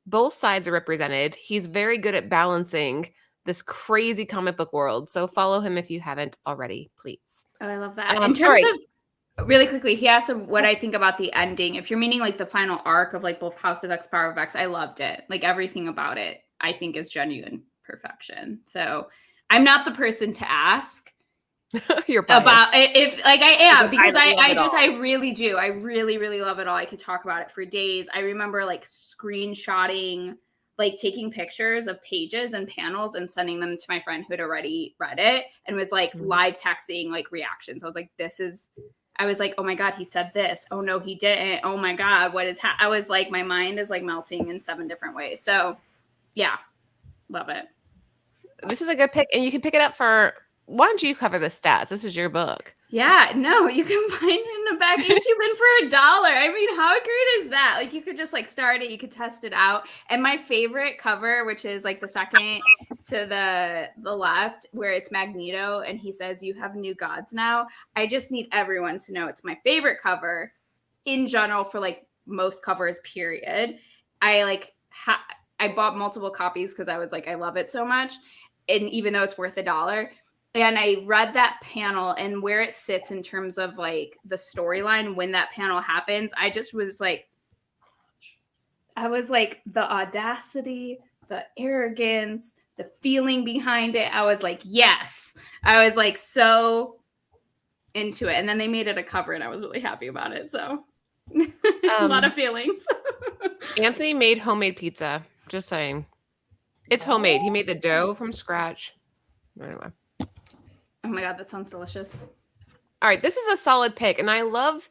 both sides are represented. He's very good at balancing this crazy comic book world. So follow him if you haven't already, please. Oh, I love that. In terms of really quickly, he asked what I think about the ending. If you're meaning like the final arc of like both House of X, Power of X, I loved it. Like everything about it, I think is genuine perfection. So I'm not the person to ask. You're biased. About if like I am, because I really do. I really, really love it all. I could talk about it for days. I remember like screenshotting, like taking pictures of pages and panels and sending them to my friend who had already read it and was like live texting like reactions. I was like, I was like, oh my god, he said this. Oh no, he didn't. Oh my god, what is I was like, my mind is like melting in 7 different ways. So yeah, love it. This is a good pick, and you can pick it up for. Why don't you cover the stats? This is your book. Yeah, no, you can find it in the back issue bin for $1. I mean, how great is that? Like, you could just like start it, you could test it out. And my favorite cover, which is like the second to the left, where it's Magneto and he says, "You have new gods now." I just need everyone to know it's my favorite cover in general for like most covers, period. I bought multiple copies because I was like, I love it so much. And even though it's worth $1. And I read that panel and where it sits in terms of like the storyline when that panel happens. I was like, the audacity, the arrogance, the feeling behind it. I was like, yes. I was like so into it. And then they made it a cover and I was really happy about it. So a lot of feelings. Anthony made homemade pizza. Just saying. It's homemade. He made the dough from scratch. Anyway. Oh my god, that sounds delicious. All right, this is a solid pick, and I love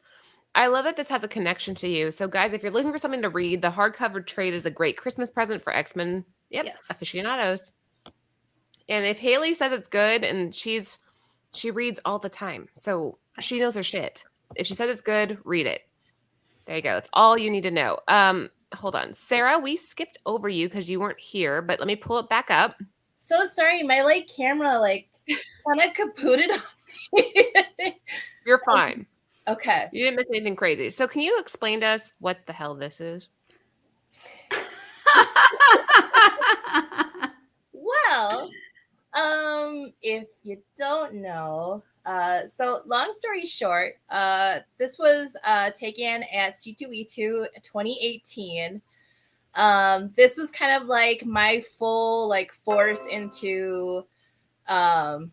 that this has a connection to you. So, guys, if you're looking for something to read, the hardcover trade is a great Christmas present for X-Men. Yep, Yes. aficionados. And if Haley says it's good, and she reads all the time, so she knows her shit. If she says it's good, read it. There you go. That's all you need to know. Hold on, Sarah. We skipped over you because you weren't here, but let me pull it back up. So sorry, my camera kind of kapooted on me. You're fine. Okay. You didn't miss anything crazy. So can you explain to us what the hell this is? Well, if you don't know, so long story short, this was taken at C2E2 2018. This was kind of like my full force into like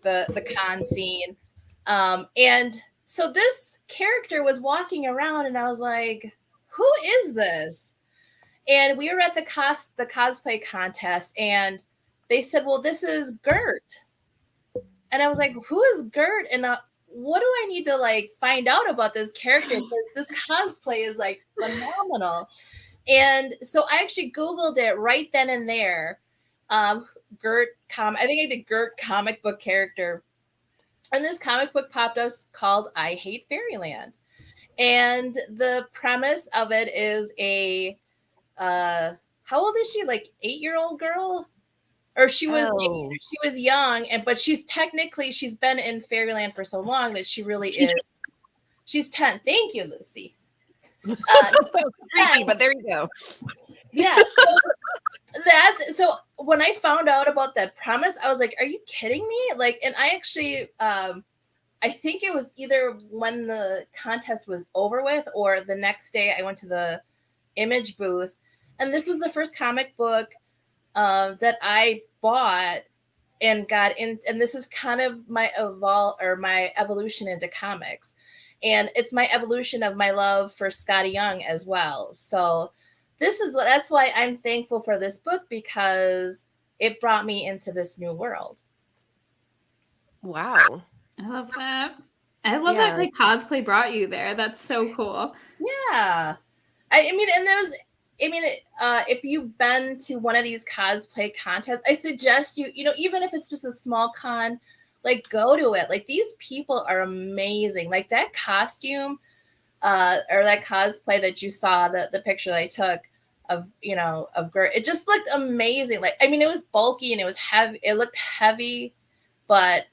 the con scene. And so this character was walking around and I was like, who is this? And we were at the cosplay contest and they said, well, this is Gert. And I was like, who is Gert? And what do I need to find out about this character? Because this cosplay is phenomenal. And so I actually Googled it right then and there. Gert I think I did Gert comic book character. And this comic book popped up called I Hate Fairyland. And the premise of it is a how old is she? 8-year-old girl? Or she was young, but she's been in Fairyland for so long that she really is. She's 10. Thank you, Lucy. Creepy, but there you go. Yeah. So when I found out about that premise, I was like, are you kidding me? And I actually I think it was either when the contest was over with or the next day I went to the Image booth. And this was the first comic book that I bought and got in. And this is kind of my evolution into comics. And it's my evolution of my love for Scotty Young as well. So that's why I'm thankful for this book, because it brought me into this new world. Wow. I love that. I love that cosplay brought you there. That's so cool. Yeah. If you've been to one of these cosplay contests, I suggest you even if it's just a small con, go to it. These people are amazing. That costume or that cosplay that you saw, the picture that I took of Gert, it just looked amazing. It was bulky and it was heavy. It looked heavy, but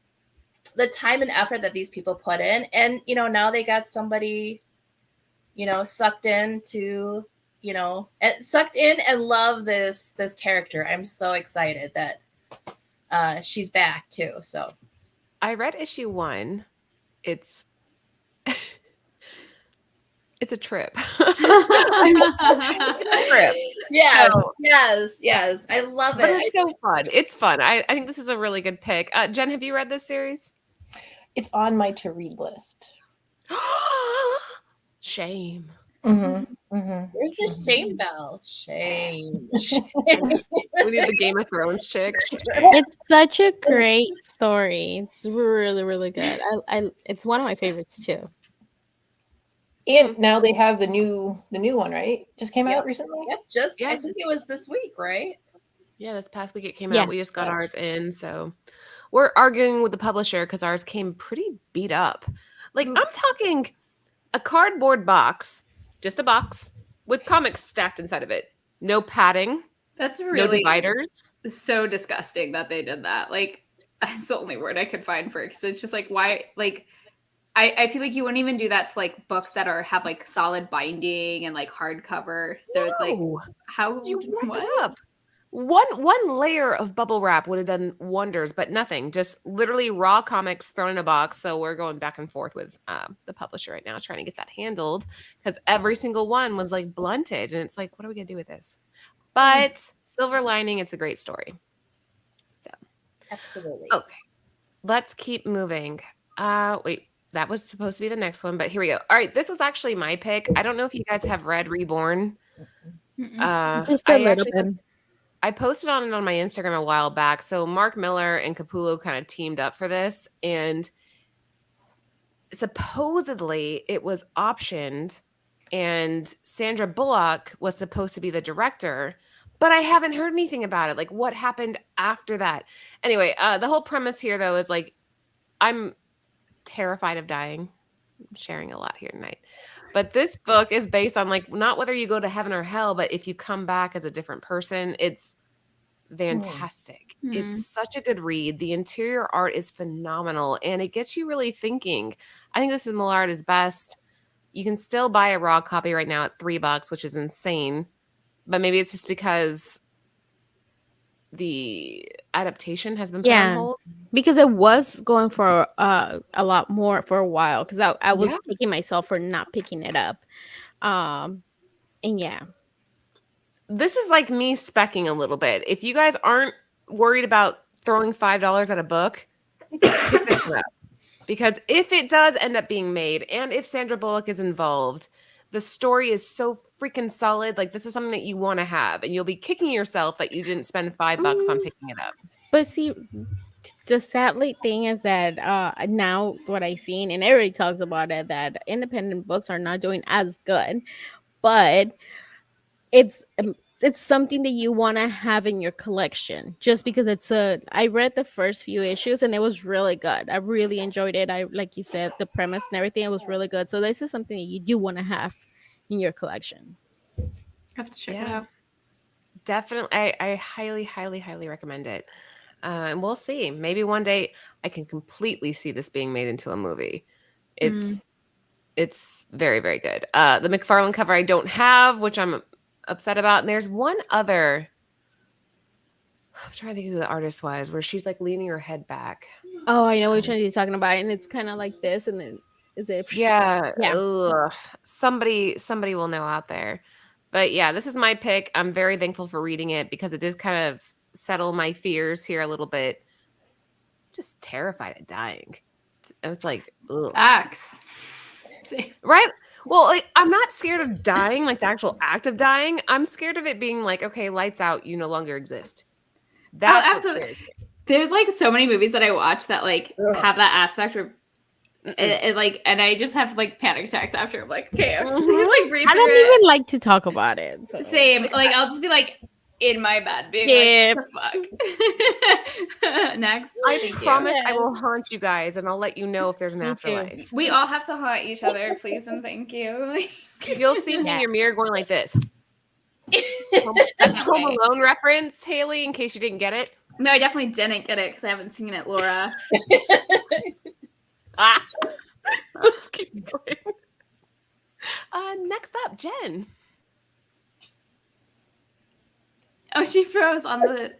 the time and effort that these people put in, and now they got somebody sucked in and love this character. I'm so excited that she's back too. So I read issue 1. It's it's a trip. It's a trip. Yes. I love it. But it's so fun. It's fun. I think this is a really good pick. Jen, have you read this series? It's on my to read list. Shame. Mm-hmm. Mm-hmm. Where's the shame bell? Shame. We need the Game of Thrones chick. It's such a great story. It's really, really good. It's one of my favorites too. And now they have the new one, right? Just came out recently. Yep, I think it was this week, right? Yeah, this past week it came out. We just got ours in, so we're arguing with the publisher because ours came pretty beat up. I'm talking a cardboard box, just a box with comics stacked inside of it. No padding. That's no really dividers. So disgusting that they did that. That's the only word I could find for it, because it's just why. I feel like you wouldn't even do that to books that have solid binding and hardcover. So it's how you wrap it up. One layer of bubble wrap would have done wonders, but nothing. Just literally raw comics thrown in a box. So we're going back and forth with the publisher right now, trying to get that handled, because every single one was blunted, and it's what are we gonna do with this? But silver lining, it's a great story. So absolutely. Okay, let's keep moving. Wait. That was supposed to be the next one, but here we go. All right, this was actually my pick. I don't know if you guys have read Reborn. Just a I little actually bit. I posted on it on my Instagram a while back. So Mark Miller and Capullo kind of teamed up for this, and supposedly it was optioned, and Sandra Bullock was supposed to be the director, but I haven't heard anything about it. Like, what happened after that? Anyway, the whole premise here, though, is like, I'm terrified of dying. I'm sharing a lot here tonight. But this book is based on, like, not whether you go to heaven or hell, but if you come back as a different person. It's fantastic. It's such a good read. The interior art is phenomenal, and it gets you really thinking. I think this is Millard is best. You can still buy a raw copy right now at $3, which is insane. But maybe it's just because the adaptation has been put on hold. Because it was going for a lot more for a while. Because I was Yeah. kicking myself for not picking it up. And yeah. This is like me specking a little bit. If you guys aren't worried about throwing $5 at a book, pick this one up. Because if it does end up being made, and if Sandra Bullock is involved, the story is so freaking solid. Like, this is something that you want to have, and you'll be kicking yourself that you didn't spend $5 on picking it up. But see, the sadly thing is that now what I seen, and everybody talks about it, that independent books are not doing as good, but it's something that you want to have in your collection just because I read the first few issues and it was really good. I really enjoyed it. I, like you said, the premise and everything, it was really good. So this is something that you do want to have in your collection. Have to check it out. Definitely. I highly, highly, highly recommend it. And we'll see. Maybe one day I can completely see this being made into a movie. It's very, very good. The McFarlane cover I don't have, which I'm upset about. And there's one other, I'm trying to think who the artist was, where she's like leaning her head back. Oh, I know which one you're talking about. And it's kind of like this. And then is it? Yeah. Ugh. Somebody will know out there. But yeah, this is my pick. I'm very thankful for reading it because it does kind of settle my fears here a little bit. Just terrified of dying. I was like, ugh. Facts. Right? Well, like, I'm not scared of dying, like the actual act of dying. I'm scared of it being like, okay, lights out, you no longer exist. That's what absolutely. scares me. There's like so many movies that I watch that like have that aspect where it like, and I just have like panic attacks after. I'm like, okay, I'm just gonna like breathe. I don't even like to talk about it. So. Same. Like I'll just be like in my bed being like, fuck. Next. I promise I will haunt you guys and I'll let you know if there's an afterlife. We all have to haunt each other, please and thank you. You'll see me in your mirror going like this. Home Alone reference, Haley, in case you didn't get it. No, I definitely didn't get it because I haven't seen it, Laura. Let's keep going. Next up, Jen. Oh, she froze on the.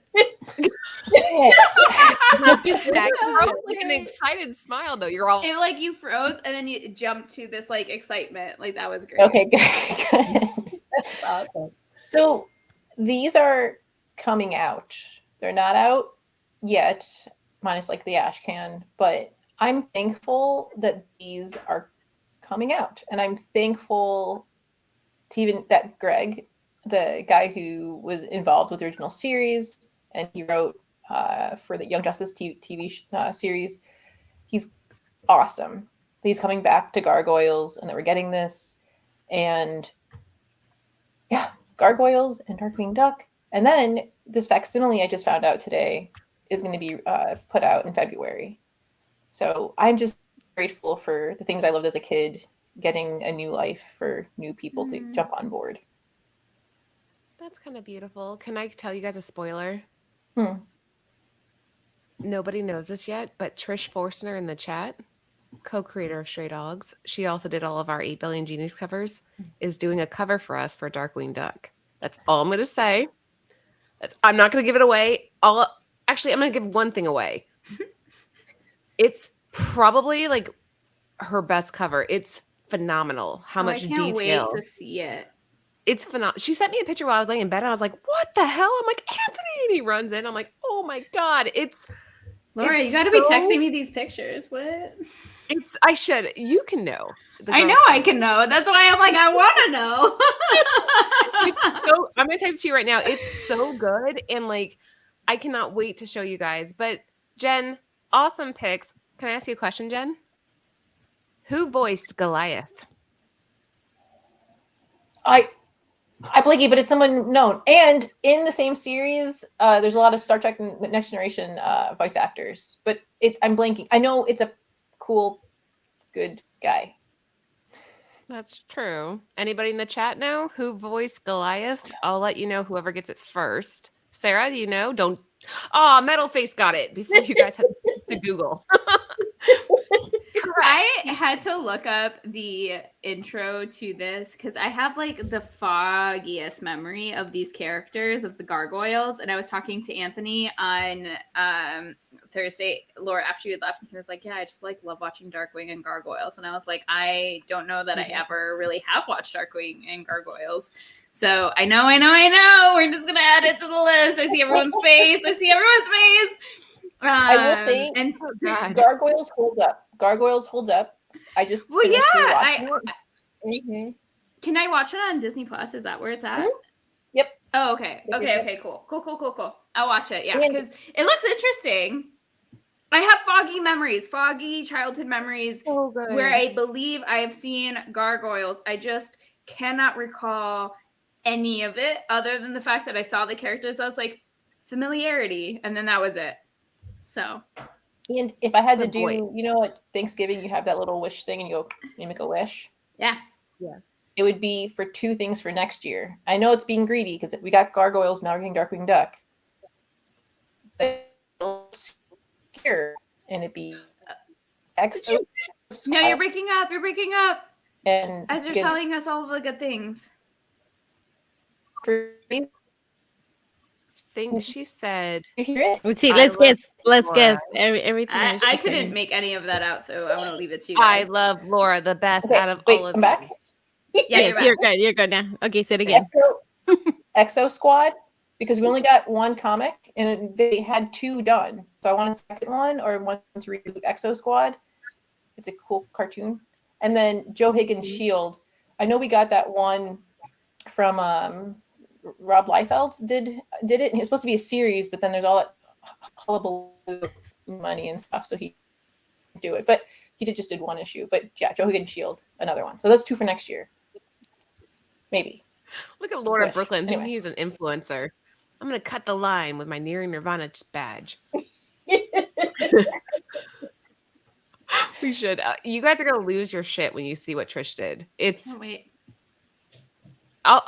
Like an excited smile, though. You're all. It, like you froze and then you jumped to this like excitement. Like that was great. Okay, good. That's awesome. So these are coming out. They're not out yet, minus like the ash can, but I'm thankful that these are coming out. And I'm thankful to even that Greg, the guy who was involved with the original series, and he wrote for the Young Justice TV series, he's awesome. He's coming back to Gargoyles and that we're getting this. And yeah, Gargoyles and Darkwing Duck. And then this facsimile I just found out today is going to be put out in February. So I'm just grateful for the things I loved as a kid, getting a new life for new people to jump on board. That's kind of beautiful. Can I tell you guys a spoiler? Nobody knows this yet, but Trish Forstner in the chat, co-creator of Stray Dogs, she also did all of our 8 Billion Genies covers, is doing a cover for us for Darkwing Duck. That's all I'm going to say. I'm not going to give it away. Actually, I'm going to give one thing away. It's probably like her best cover. It's phenomenal. How much detail. I can't wait to see it. It's phenomenal. She sent me a picture while I was laying in bed, and I was like, "What the hell?" I'm like, "Anthony," and he runs in. I'm like, "Oh my god!" Laura, you got to be texting me these pictures. What? I should. You can know. I know I can know. That's why I'm like, I want to know. So I'm gonna text it to you right now. It's so good, and like I cannot wait to show you guys. But Jen, awesome picks. Can I ask you a question, Jen? Who voiced Goliath? I blanky, but it's someone known. And in the same series, there's a lot of Star Trek Next Generation voice actors. But I'm blanking. I know it's a cool, good guy. That's true. Anybody in the chat know who voiced Goliath? I'll let you know whoever gets it first. Sarah, do you know? Don't. Oh, Metal Face got it before you guys had to Google. I had to look up the intro to this because I have like the foggiest memory of these characters of the gargoyles. And I was talking to Anthony on Thursday, Laura, after you had left, and he was like, "Yeah, I just like love watching Darkwing and Gargoyles." And I was like, I don't know that I ever really have watched Darkwing and Gargoyles. So I know. We're just gonna add it to the list. I see everyone's face. I will say, and Gargoyles holds up. Gargoyles holds up. I just finished rewatching it. Can I watch it on Disney Plus? Is that where it's at? Mm-hmm. Yep. Oh, okay. Okay. Cool. I'll watch it. Yeah, because it looks interesting. I have foggy childhood memories where I believe I have seen gargoyles. I just cannot recall any of it other than the fact that I saw the characters. I was like, familiarity, and then that was it. So. And if I had to do, at Thanksgiving, you have that little wish thing and you make a wish. Yeah. It would be for 2 things for next year. I know it's being greedy because we got gargoyles, now we're getting Darkwing Duck. But here, and it'd be extra. No, you're breaking up. And as you're telling us all of the good things. Think she said. You hear it? Let's see. Let's guess. Everything. I couldn't make any of that out, so I want to leave it to you guys. I love Laura the best out of all of I'm back. Yeah, you're good now. Okay, say it again. Exo Squad, because we only got 1 comic and they had 2 done. So I want a second one or one to reboot Exo Squad. It's a cool cartoon. And then Joe Higgins' Shield. I know we got that one from Rob Liefeld did it, and it was supposed to be a series, but then there's all that hullabaloo money and stuff, so he didn't do it. But he just did 1 issue. But yeah, Joe Higgins' Shield, another one. So that's 2 for next year. Maybe. Look at Laura Wish. Brooklyn. Anyway. He's an influencer. I'm going to cut the line with my Nearing Nirvana badge. We should. You guys are going to lose your shit when you see what Trish did. It's. Oh, wait.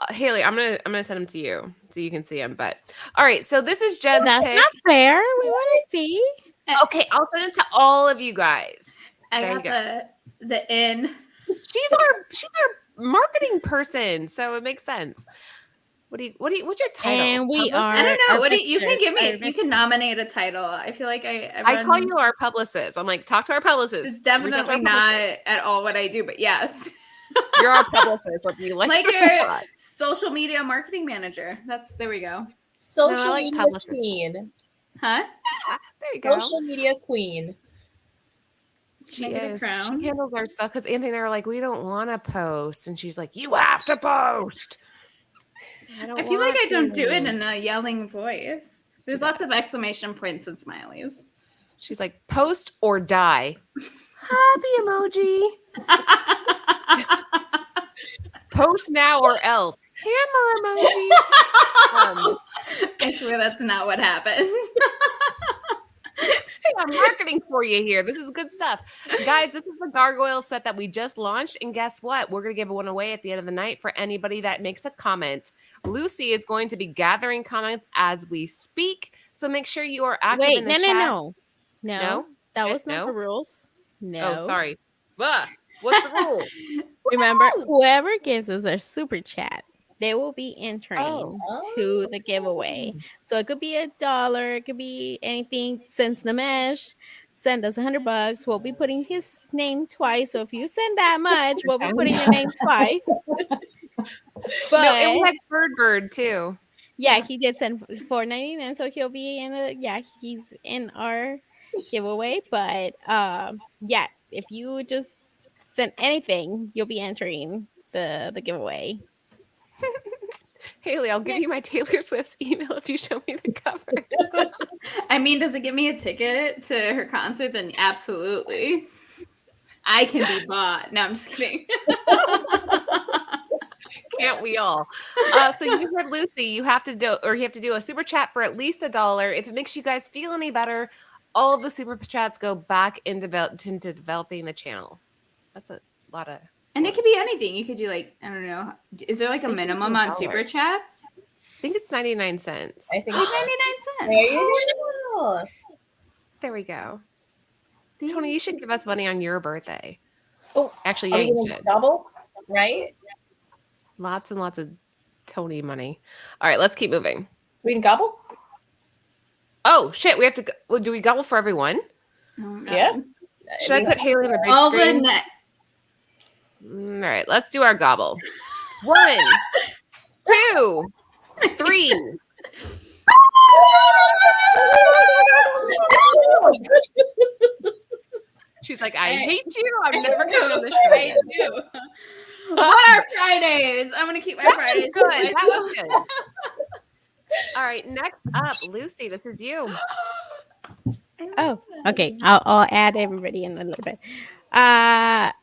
Haley, I'm gonna send them to you so you can see them. But all right, so this is Jen's That's pick. not fair. We want to see. Okay, I'll send it to all of you guys. I got the in. She's our marketing person, so it makes sense. What's your title? And we are. I don't know. You can give me. our You can nominate a title. I feel like I call you our publicist. I'm like, talk to our publicist. It's definitely not at all what I do, but yes. You're our publicist. Like your social media marketing manager. There we go. Social media queen. Huh? There you go. Social media queen. She is. She handles our stuff because Anthony and I are like, we don't want to post, and she's like, you have to post. I feel like I don't do it in a yelling voice. There's lots of exclamation points and smileys. She's like, post or die. Happy emoji. Post now or else. Hammer emoji. I swear that's not what happens. Hey, I'm marketing for you here. This is good stuff. Guys, this is the gargoyle set that we just launched. And guess what? We're going to give one away at the end of the night for anybody that makes a comment. Lucy is going to be gathering comments as we speak. So make sure you are active in the chat. No. That was not the rules. No. Oh, sorry. What's the rule? Remember, whoever gives us a super chat, they will be entering to the giveaway. So it could be $1, it could be anything. Since Namesh send us $100, we'll be putting his name twice. So if you send that much, we'll be putting your name twice. But and we had Bird too. Yeah, he did send $4.99, so he'll be he's in our giveaway. But if you just send anything, you'll be entering the giveaway. Haley, I'll give you my Taylor Swift's email if you show me the cover. I mean, does it give me a ticket to her concert? Then absolutely. I can be bought. No, I'm just kidding. Can't we all? So you said, Lucy, you have to do a super chat for at least $1. If it makes you guys feel any better, all of the super chats go back into developing the channel. That's a lot of. And it could be anything. You could do like, I don't know. Is there like a minimum on super chats? I think it's 99 cents. I think It's so. 99 There cents. you go. There we go. Tony, you should give us money on your birthday. Oh, Actually, are yeah, we you gonna should. double? Right? Lots and lots of Tony money. All right, let's keep moving. We can gobble? Oh, shit. We have to go. Well, do we gobble for everyone? Oh, Yeah. God. Should I put Haley on the big All screen? the All right, let's do our gobble. 1, 2, 3. She's like, I hate you. I'm never coming on the show. I do. What are Fridays? I'm gonna keep my Fridays. Good. That was good. All right, next up, Lucy, this is you. Oh, okay. I'll add everybody in a little bit.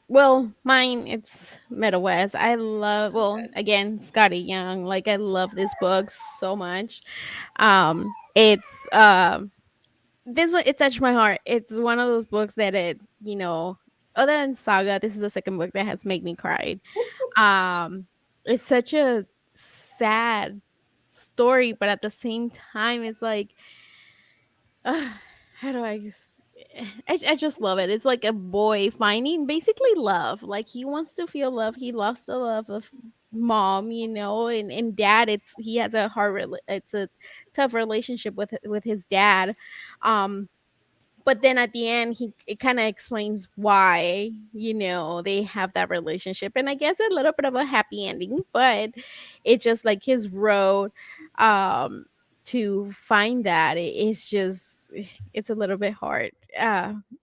Well, mine it's Middle West. I love again Scotty Young. Like I love this book so much. It's this one it touched my heart. It's one of those books that other than Saga, this is the second book that has made me cry. It's such a sad story, but at the same time, it's like, how do I just love it. It's like a boy finding basically love. Like he wants to feel love. He lost the love of mom, and dad. He has it's a tough relationship with his dad. But then at the end, it kind of explains why they have that relationship, and I guess a little bit of a happy ending. But it's just like his road to find that it's a little bit hard.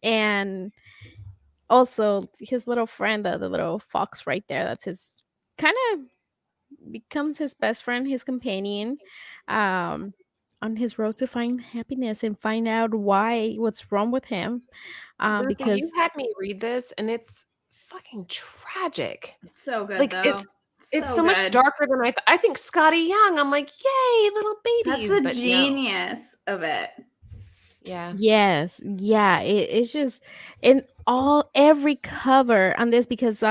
And also his little friend, the little fox right there, that's his kind of becomes his best friend, his companion, on his road to find happiness and find out what's wrong with him. Lucy, Because you had me read this, and it's fucking tragic. It's so good, Like though. it's so much darker than I thought. I think Scotty Young. I'm like, yay, little babies. That's the but no. genius of it. Yeah. yes, yeah, it's just in every cover on this, because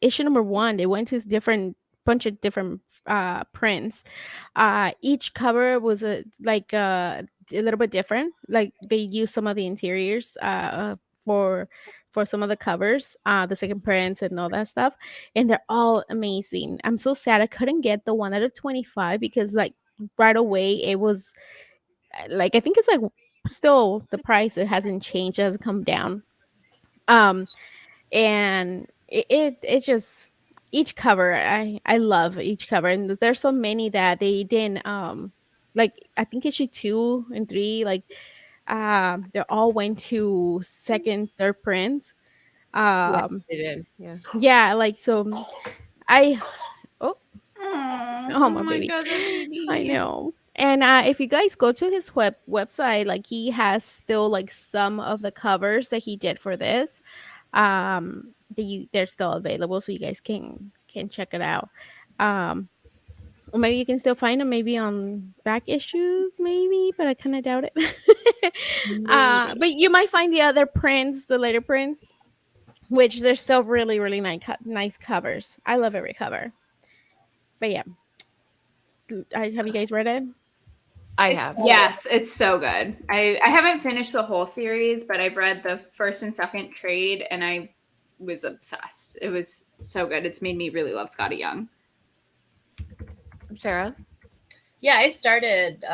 issue number 1, they went to bunch of different prints. Each cover was a little bit different. Like they used some of the interiors for some of the covers, the second prints and all that stuff, and they're all amazing. I'm so sad I couldn't get the 1 out of 25 because like right away it was like, I think it's like still the price, it hasn't changed, it hasn't come down. And it just, each cover, I love each cover, and there's so many that they didn't like, I think issue 2 and 3, like they all went to second, third prints. They did. Yeah. Yeah, like, so I Oh my baby. God, the baby. I know. And if you guys go to his website, like he has still like some of the covers that he did for this. They're still available, so you guys can check it out. Or maybe you can still find them maybe on back issues, maybe, but I kind of doubt it. But you might find the other prints, the later prints, which they're still really, really nice covers. I love every cover. But yeah, have you guys read it? I have. Yes, it's so good. I haven't finished the whole series, but I've read the first and second trade, and I was obsessed. It was so good. It's made me really love Scotty Young. Sarah? Yeah, I started.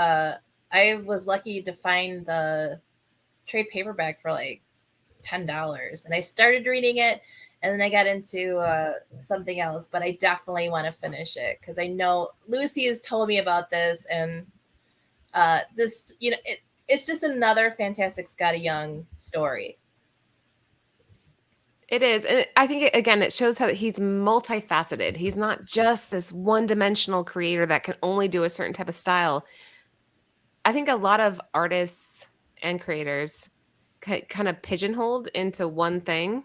I was lucky to find the trade paperback for like $10, and I started reading it, and then I got into something else. But I definitely want to finish it because I know Lucy has told me about this, and this, it's just another fantastic Scotty Young story. It is. And I think, again, it shows how he's multifaceted. He's not just this one-dimensional creator that can only do a certain type of style. I think a lot of artists and creators kind of pigeonholed into one thing.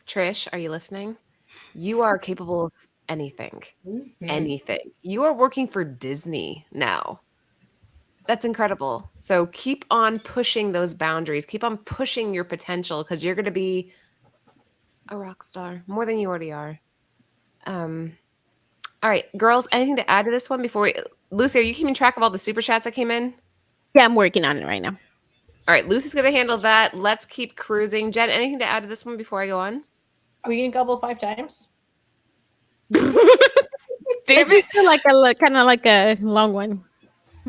Trish, are you listening? You are capable of anything. Anything. You are working for Disney now. That's incredible. So keep on pushing those boundaries. Keep on pushing your potential because you're going to be a rock star more than you already are. All right, girls, anything to add to this one before we... Lucy, are you keeping track of all the super chats that came in? Yeah, I'm working on it right now. All right, Lucy's going to handle that. Let's keep cruising. Jen, anything to add to this one before I go on? Are we gonna gobble 5 times? Damn It's it. just like a kind of like a long one.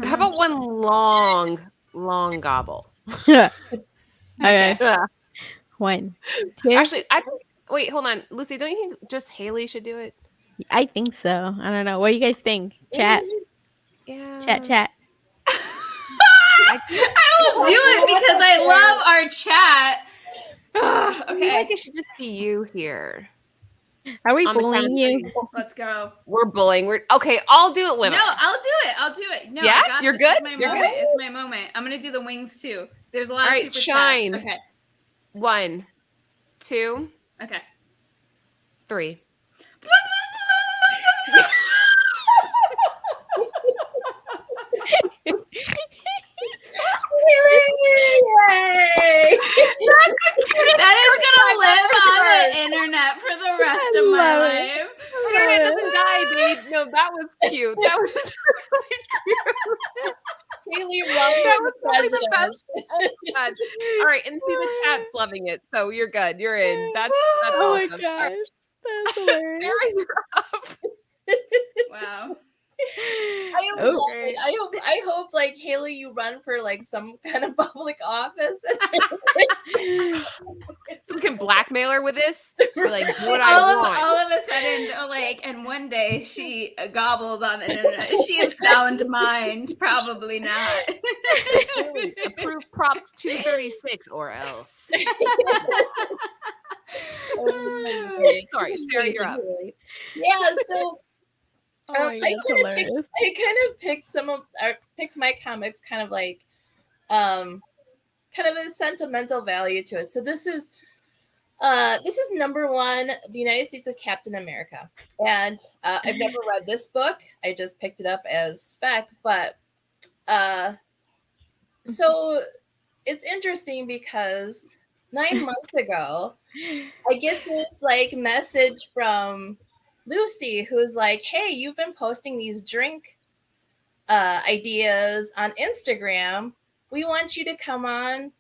How about one long gobble? Okay. Yeah. 1, 2. Actually, I think... Wait, hold on. Lucy, don't you think just Haley should do it? I think so. I don't know. What do you guys think? Chat. Yeah. Chat. I will do it because I love our chat. I feel Okay, like it should just be you here. Are we On the count of bullying you? let's go. We're bullying. We're okay. I'll do it with No, her. I'll do it. No, Yeah? I got You're this. good? It's my You're moment. good? It's my moment. I'm gonna do the wings too. There's a lot All of right, super shine. chats. Okay. 1, 2, Okay. 3. Yay! That is gonna live on the internet for the rest of my love it. life. Internet doesn't die, babe. No, that was cute. That was really cute. Haley That Russell, was the probably the president. best. Oh my God. All right, and see the chat's loving it, so you're good. You're in. That's Oh my awesome. All right, gosh. That's hilarious. Sarah, you're up. Wow. I Oh. love it. I hope like Haley, you run for like some kind of public office. So we can blackmail her with this. We're like, do what all I want. of a sudden, like, and one day she gobbled on the internet. Is she of sound mind? Probably not. Approve Prop 236 or else. Sorry, Sarah, you're up. Yeah, so Oh my I God, that's hilarious. kind of picked my comics kind of like kind of a sentimental value to it. So this is number 1, The United States of Captain America. And I've never read this book. I just picked it up as spec, but so it's interesting because 9 months ago I get this like message from Lucy, who's like, hey, you've been posting these drink ideas on Instagram. We want you to come on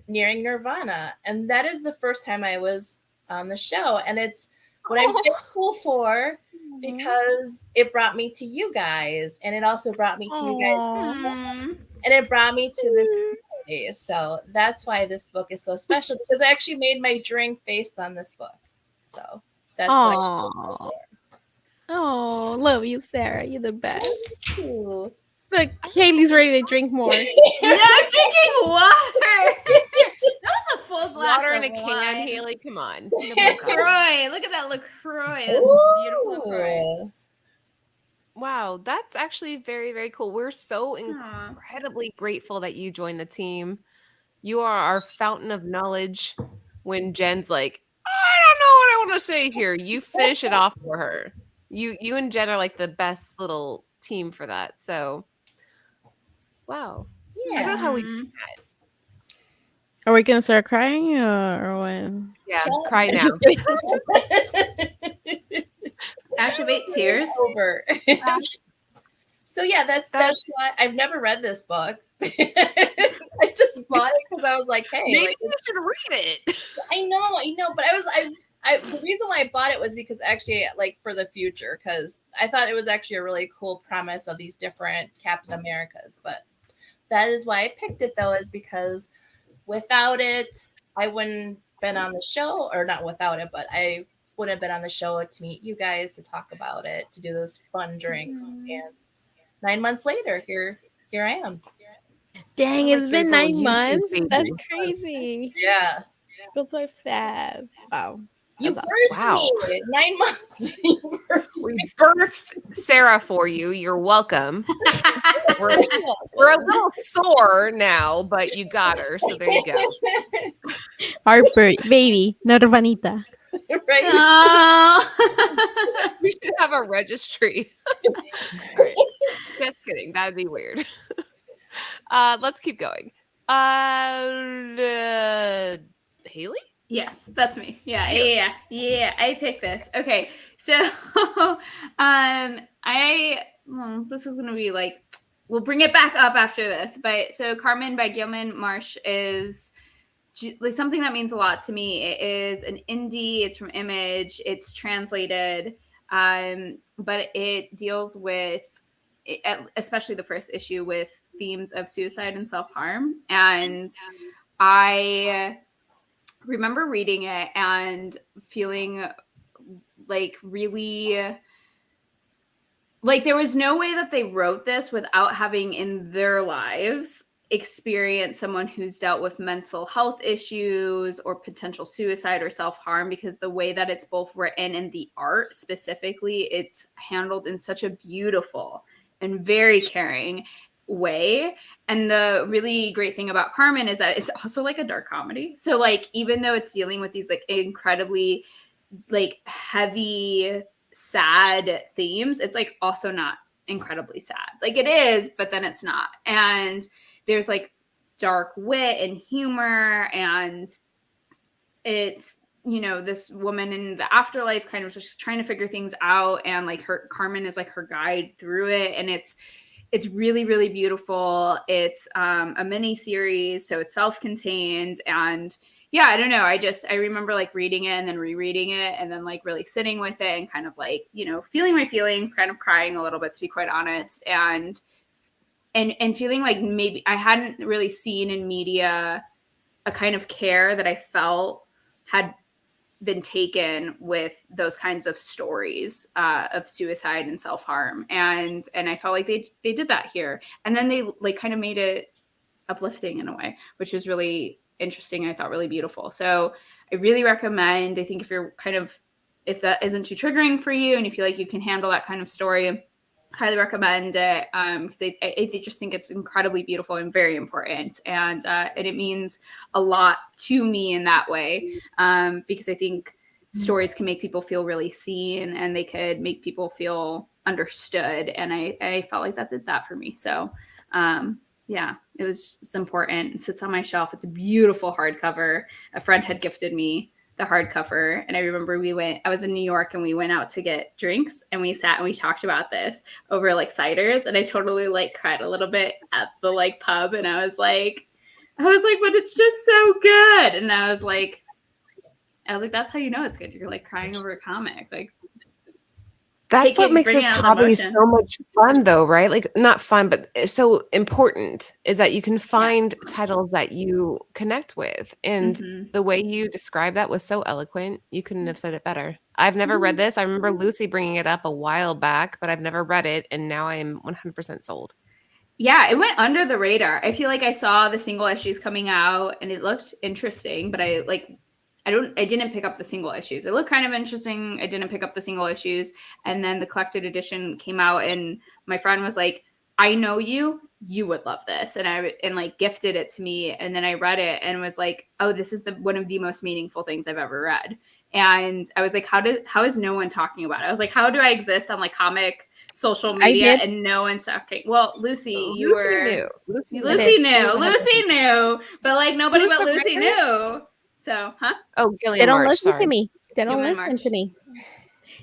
Nearing Nirvana. And that is the first time I was on the show. And it's what I'm thankful for because it brought me to you guys. And it also brought me to you guys. Mm. And it brought me to this community. So that's why this book is so special, because I actually made my drink based on this book. So that's why. Oh, love you, Sarah. You're the best. Ooh. Look, Haley's ready to drink more. No, I'm drinking water. That was a full glass Water of in a can, wine. Haley. Come on. LaCroix. Look at that LaCroix. That's beautiful LaCroix. Ooh. Wow, that's actually very, very cool. We're so Aw. incredibly grateful that you joined the team. You are our fountain of knowledge. When Jen's like, I don't know what I want to say here, you finish it off for her. You and Jen are like the best little team for that. So, wow. I don't know how we Mm. Are we gonna start crying or when? Yeah, cry now. Just kidding. Activate tears. Over. So yeah, that's why I've never read this book. I just bought it because I was like, hey, Maybe like, you should read it. I know, but the reason why I bought it was because actually, like, for the future, because I thought it was actually a really cool premise of these different Captain Americas. But that is why I picked it, though, is because without it, I wouldn't been on the show, or not without it, but I would have been on the show to meet you guys, to talk about it, to do those fun drinks. And 9 months later, here I am. Dang, Oh, it's my been favorite 9 YouTube months. baby. That's crazy. Yeah. Goes by fast. Wow. You That's awesome. birthed Wow. me. 9 months. You birthed We birthed Sarah for you. You're welcome. We're, we're a little sore now, but you got her. So there you go. Our baby, Nirvanita. right? Oh. We should have a registry. All right. Just kidding. That'd be weird. Let's keep going. Haley? Yes, that's me. Yeah. I picked this. Okay, so this is gonna be like, we'll bring it back up after this. But so Carmen by Gilman Marsh is like something that means a lot to me. It is an indie. It's from Image. It's translated, but it deals with, especially the first issue, with themes of suicide and self-harm. And I remember reading it and feeling like really like there was no way that they wrote this without having in their lives experienced someone who's dealt with mental health issues or potential suicide or self-harm, because the way that it's both written and the art specifically, it's handled in such a beautiful and very caring way. And the really great thing about Carmen is that it's also like a dark comedy. So like, even though it's dealing with these like incredibly like heavy, sad themes, it's like also not incredibly sad. Like it is, but then it's not. And there's like dark wit and humor, and it's, you know, this woman in the afterlife kind of just trying to figure things out, and like her Carmen is like her guide through it. And it's really, really beautiful. It's a mini series, so it's self-contained. And yeah, I don't know. I remember like reading it and then rereading it and then like really sitting with it and kind of like, you know, feeling my feelings, kind of crying a little bit, to be quite honest. And feeling like maybe I hadn't really seen in media a kind of care that I felt had been taken with those kinds of stories of suicide and self-harm, and I felt like they did that here, and then they like kind of made it uplifting in a way, which was really interesting. I thought really beautiful. So I really recommend. I think if that isn't too triggering for you and you feel like you can handle that kind of story, highly recommend it, because I just think it's incredibly beautiful and very important, and it means a lot to me in that way, because I think stories can make people feel really seen, and they could make people feel understood, and I felt like that did that for me. So yeah, it was just important. It sits on my shelf. It's a beautiful hardcover. A friend had gifted me the hardcover, and I remember I was in New York and we went out to get drinks, and we sat and we talked about this over like ciders, and I totally like cried a little bit at the like pub, and I was like, but it's just so good. And I was like, that's how you know it's good. You're like crying over a comic. Like, That's what makes this hobby emotion. so much fun, though, right? Like, not fun, but it's so important is that you can find titles that you connect with. And the way you described that was so eloquent. You couldn't have said it better. I've never read this. I remember Lucy bringing it up a while back, but I've never read it. And now I am 100% sold. Yeah, it went under the radar. I feel like I saw the single issues coming out and it looked interesting, but I didn't pick up the single issues. It looked kind of interesting. I didn't pick up the single issues. And then the collected edition came out, and my friend was like, I know you would love this. And like gifted it to me. And then I read it and was like, oh, this is one of the most meaningful things I've ever read. And I was like, how is no one talking about it? I was like, how do I exist on like comic social media and no one's talking? Well, Lucy knew. Lucy knew, but like nobody but Lucy knew. So, huh? Oh, Gillian They don't March, listen sorry. to me. They don't Gillian listen March. to me.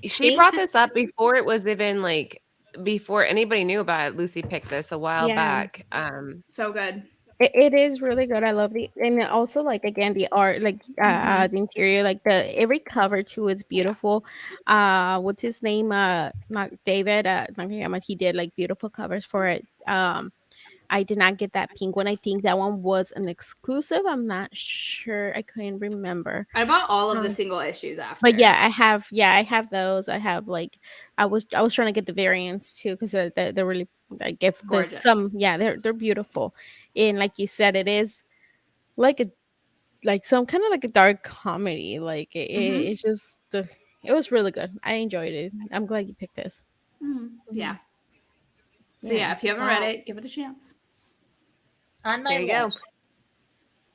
She brought this up before it was even like, before anybody knew about it. Lucy picked this a while back. So good. It is really good. I love and also like again the art, like the interior, like every cover too is beautiful. What's his name? Not David. He did like beautiful covers for it. I did not get that pink one. I think that one was an exclusive. I'm not sure. I couldn't remember. I bought all of the single issues after. But yeah, I have those. I have like I was trying to get the variants too, because they're really like if gorgeous. They're beautiful. And like you said, it is like like some kind of like a dark comedy. Like Mhm. it's just it was really good. I enjoyed it. I'm glad you picked this. Yeah. So Yeah. yeah, if you haven't read it, give it a chance. On my There you go. list.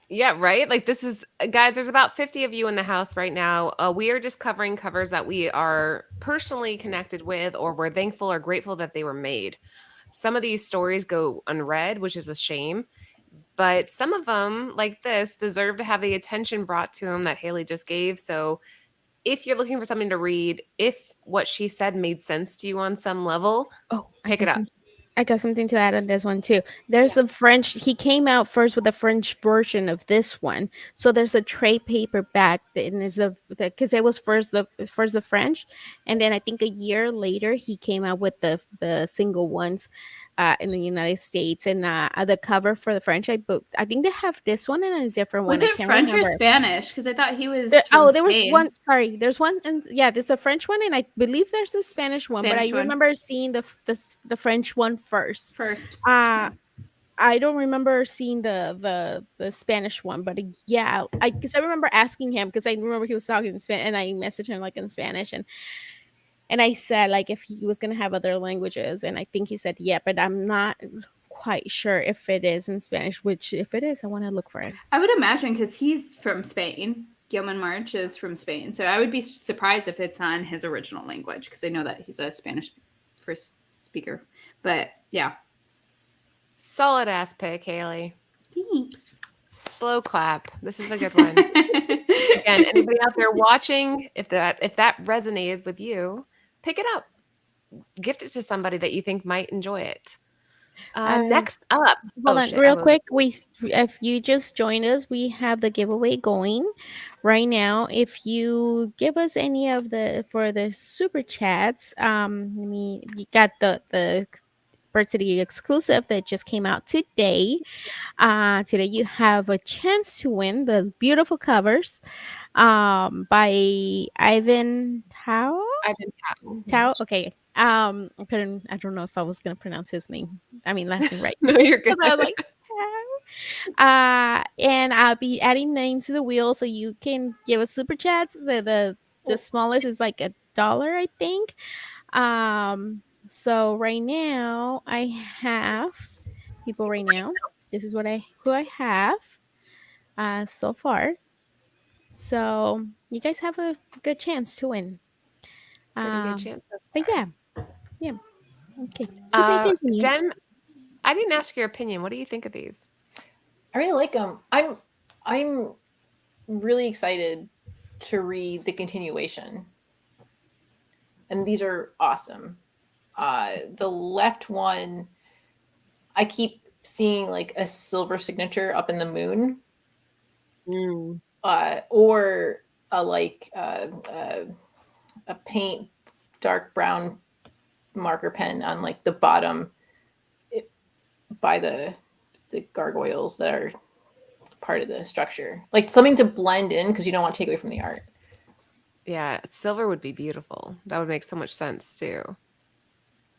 Yeah, right? Like this is guys, there's about 50 of you in the house right now. We are just covering covers that we are personally connected with or we're thankful or grateful that they were made. Some of these stories go unread, which is a shame, but some of them like this deserve to have the attention brought to them that Haley just gave. So, if you're looking for something to read, if what she said made sense to you on some level, Oh, pick it up. I got something to add on this one too. There's the French. He came out first with the French version of this one, so there's a trade paperback that is of because it was first the French, and then I think a year later he came out with the single ones, in the United States, and the cover for the French I booked. I think they have this one and a different Was one. I it can't French or remember. Spanish? Because I thought he was from Oh, there was Spain. one. Sorry, there's one, and yeah, there's a French one, and I believe there's a Spanish one. But I Spanish one. remember seeing the French one first. First. I don't remember seeing the Spanish one, but yeah, I because I remember asking him because I remember he was talking in Spanish, and I messaged him like in Spanish, and I said like if he was gonna have other languages, and I think he said yeah, but I'm not quite sure if it is in Spanish. Which if it is, I want to look for it. I would imagine because he's from Spain. Gilman March is from Spain, so I would be surprised if it's on his original language because I know that he's a Spanish first speaker. But yeah, Solid ass pick, Haley. thanks. Slow clap. This is a good one. Again, anybody out there watching, if that resonated with you, pick it up. Gift it to somebody that you think might enjoy it. Next up, Hold on, shit, real quick. If you just joined us, we have the giveaway going right now. If you give us any of the super chats, you got the Bird City exclusive that just came out today. Today you have a chance to win the beautiful covers, by Ivan Tao. Ivan Tao. Tao. Okay. I don't know if I was gonna pronounce his name. I mean last name right. No, you're good. Because I was like, and I'll be adding names to the wheel so you can give us super chats. The smallest is like $1, I think. So right now I have people right now. This is who I have so far. So you guys have a good chance to win. Pretty good chance. But yeah. Okay. You may continue. Jen, I didn't ask your opinion. What do you think of these? I really like them. I'm really excited to read the continuation, and these are awesome. The left one, I keep seeing like a silver signature up in the moon, or a paint dark brown marker pen on like the bottom by the gargoyles that are part of the structure, like something to blend in because you don't want to take away from the art. Yeah, silver would be beautiful. That would make so much sense too.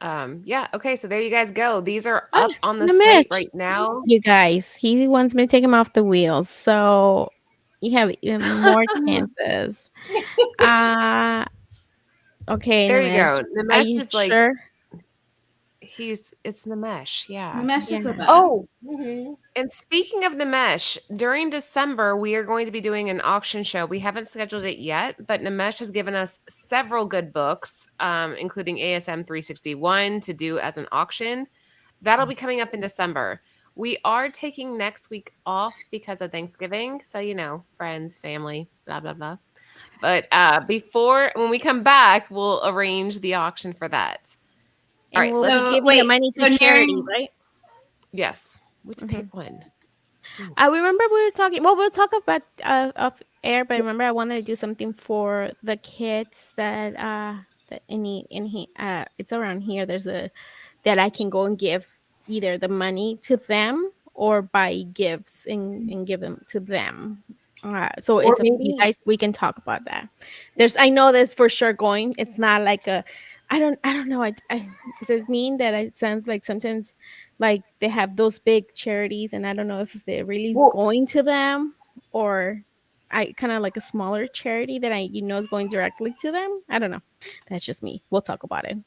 Yeah, okay, so there you guys go. These are up on the site right now. You guys, he wants me to take him off the wheels, so you have even more chances. Okay, There you go. Nimesh. Are you sure? It's Nimesh, yeah. Nimesh is the best. Oh, and speaking of Nimesh, during December, we are going to be doing an auction show. We haven't scheduled it yet, but Nimesh has given us several good books, including ASM 361 to do as an auction. That'll be coming up in December. We are taking next week off because of Thanksgiving. So, friends, family, blah, blah, blah. But when we come back, we'll arrange the auction for that. And all right, we'll be giving the money to charity, right? Yes. We have to pick one. I remember we were talking. Well, we'll talk about off air, but remember I wanted to do something for the kids that it's around here. There's that I can go and give either the money to them or buy gifts and give them to them. So it's you guys. We can talk about that. I know there's for sure going. It's not like I don't know. Does it mean that it sounds like sometimes like they have those big charities and I don't know if they're really going to them or I kind of like a smaller charity that I is going directly to them. I don't know. That's just me. We'll talk about it.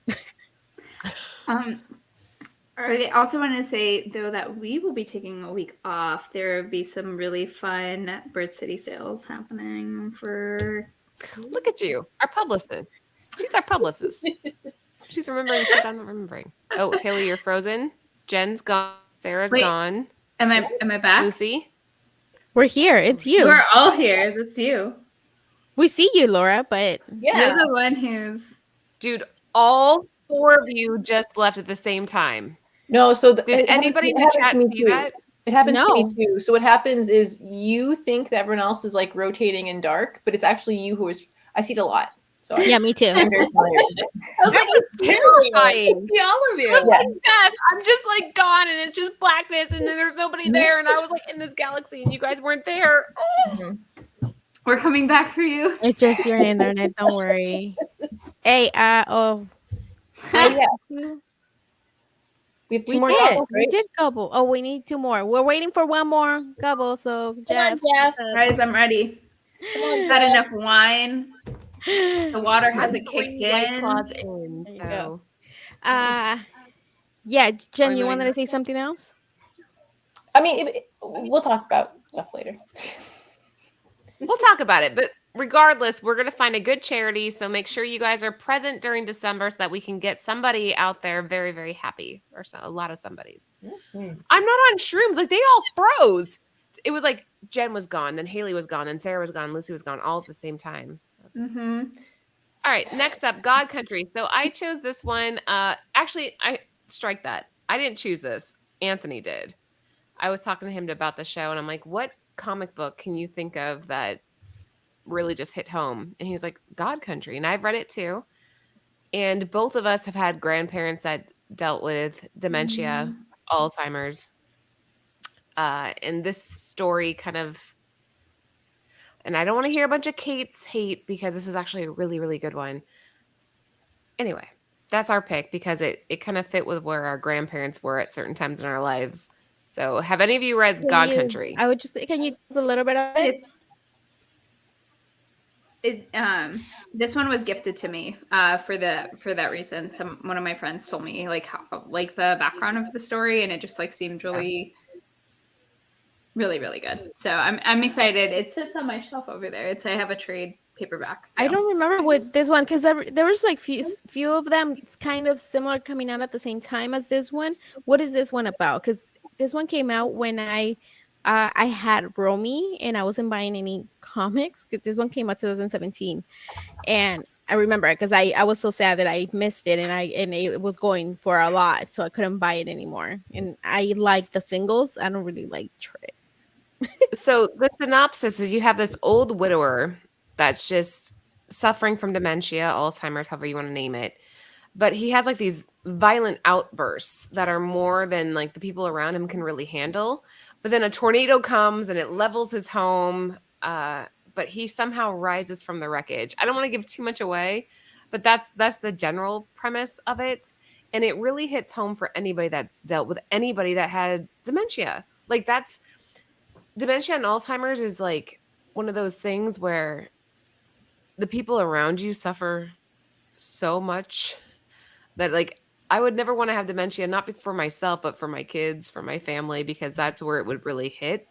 I also want to say though that we will be taking a week off. There will be some really fun Bird City sales happening for. Look at you, our publicist. She's our publicist. She's remembering shit I'm not remembering. Oh, Haley, you're frozen. Jen's gone. Sarah's Wait. gone. Am I back? Lucy. We're here. It's you. We're all here. That's you. We see you, Laura, but Yeah. You're the one who's. Dude, all 4 of you just left at the same time. No, so Did anybody in the chat see that? It happens to No. me too. So what happens is you think that everyone else is like rotating in dark, but it's actually you who is. I see it a lot. So yeah, me too. I'm very familiar with it. I was like, it's terrifying. See all of you. I was like, Beth, I'm just like gone and it's just blackness and then there's nobody there and I was like in this galaxy and you guys weren't there. Oh. Mhm. We're coming back for you. It's just your internet. Don't worry. Hey, Oh, yeah. We have two we more did. novels, We right? did couple. Oh, we need 2 more. We're waiting for 1 more couple. So Come on, Jeff. Jeff. Guys, I'm ready. Come on, Had Jeff. enough wine. The water hasn't I'm 3 kicked White in. Claws in. There you So Yeah, Jen, Or you maybe wanted to not. say something else? I mean, we'll talk about stuff later. we'll talk about it. But regardless, we're going to find a good charity. So make sure you guys are present during December so that we can get somebody out there very, very happy. Or a lot of somebodies. Mhm. I'm not on shrooms. Like they all froze. It was like Jen was gone, then Haley was gone, then Sarah was gone, Lucy was gone, all at the same time. Mm-hmm. All right, next up, God Country. So I chose this one. Actually, I strike that. I didn't choose this. Anthony did. I was talking to him about the show, and I'm like, what comic book can you think of that really just hit home? And he was like, God Country. And I've read it too. And both of us have had grandparents that dealt with dementia, Alzheimer's. And this story kind of, and I don't want to hear a bunch of Kate's hate because this is actually a really, really good one. Anyway, that's our pick because it kind of fit with where our grandparents were at certain times in our lives. So have any of you read God Country? I would just can you tell us a little bit of it? This one was gifted to me for that reason. One of my friends told me like the background of the story, and it just like seemed really good. So I'm excited. It sits on my shelf over there. I have a trade paperback. So. I don't remember what this one because there was like few of them kind of similar coming out at the same time as this one. What is this one about? Because this one came out when I had Romy and I wasn't buying any comics. This one came out 2017, and I remember because I was so sad that I missed it, and it was going for a lot, so I couldn't buy it anymore. And I like the singles. I don't really like trades. So the synopsis is you have this old widower that's just suffering from dementia, Alzheimer's, however you want to name it. But he has like these violent outbursts that are more than like the people around him can really handle. But then a tornado comes and it levels his home. But he somehow rises from the wreckage. I don't want to give too much away, but that's the general premise of it. And it really hits home for anybody that's dealt with anybody that had dementia. Like dementia and Alzheimer's is like one of those things where the people around you suffer so much that like I would never want to have dementia, not for myself, but for my kids, for my family, because that's where it would really hit.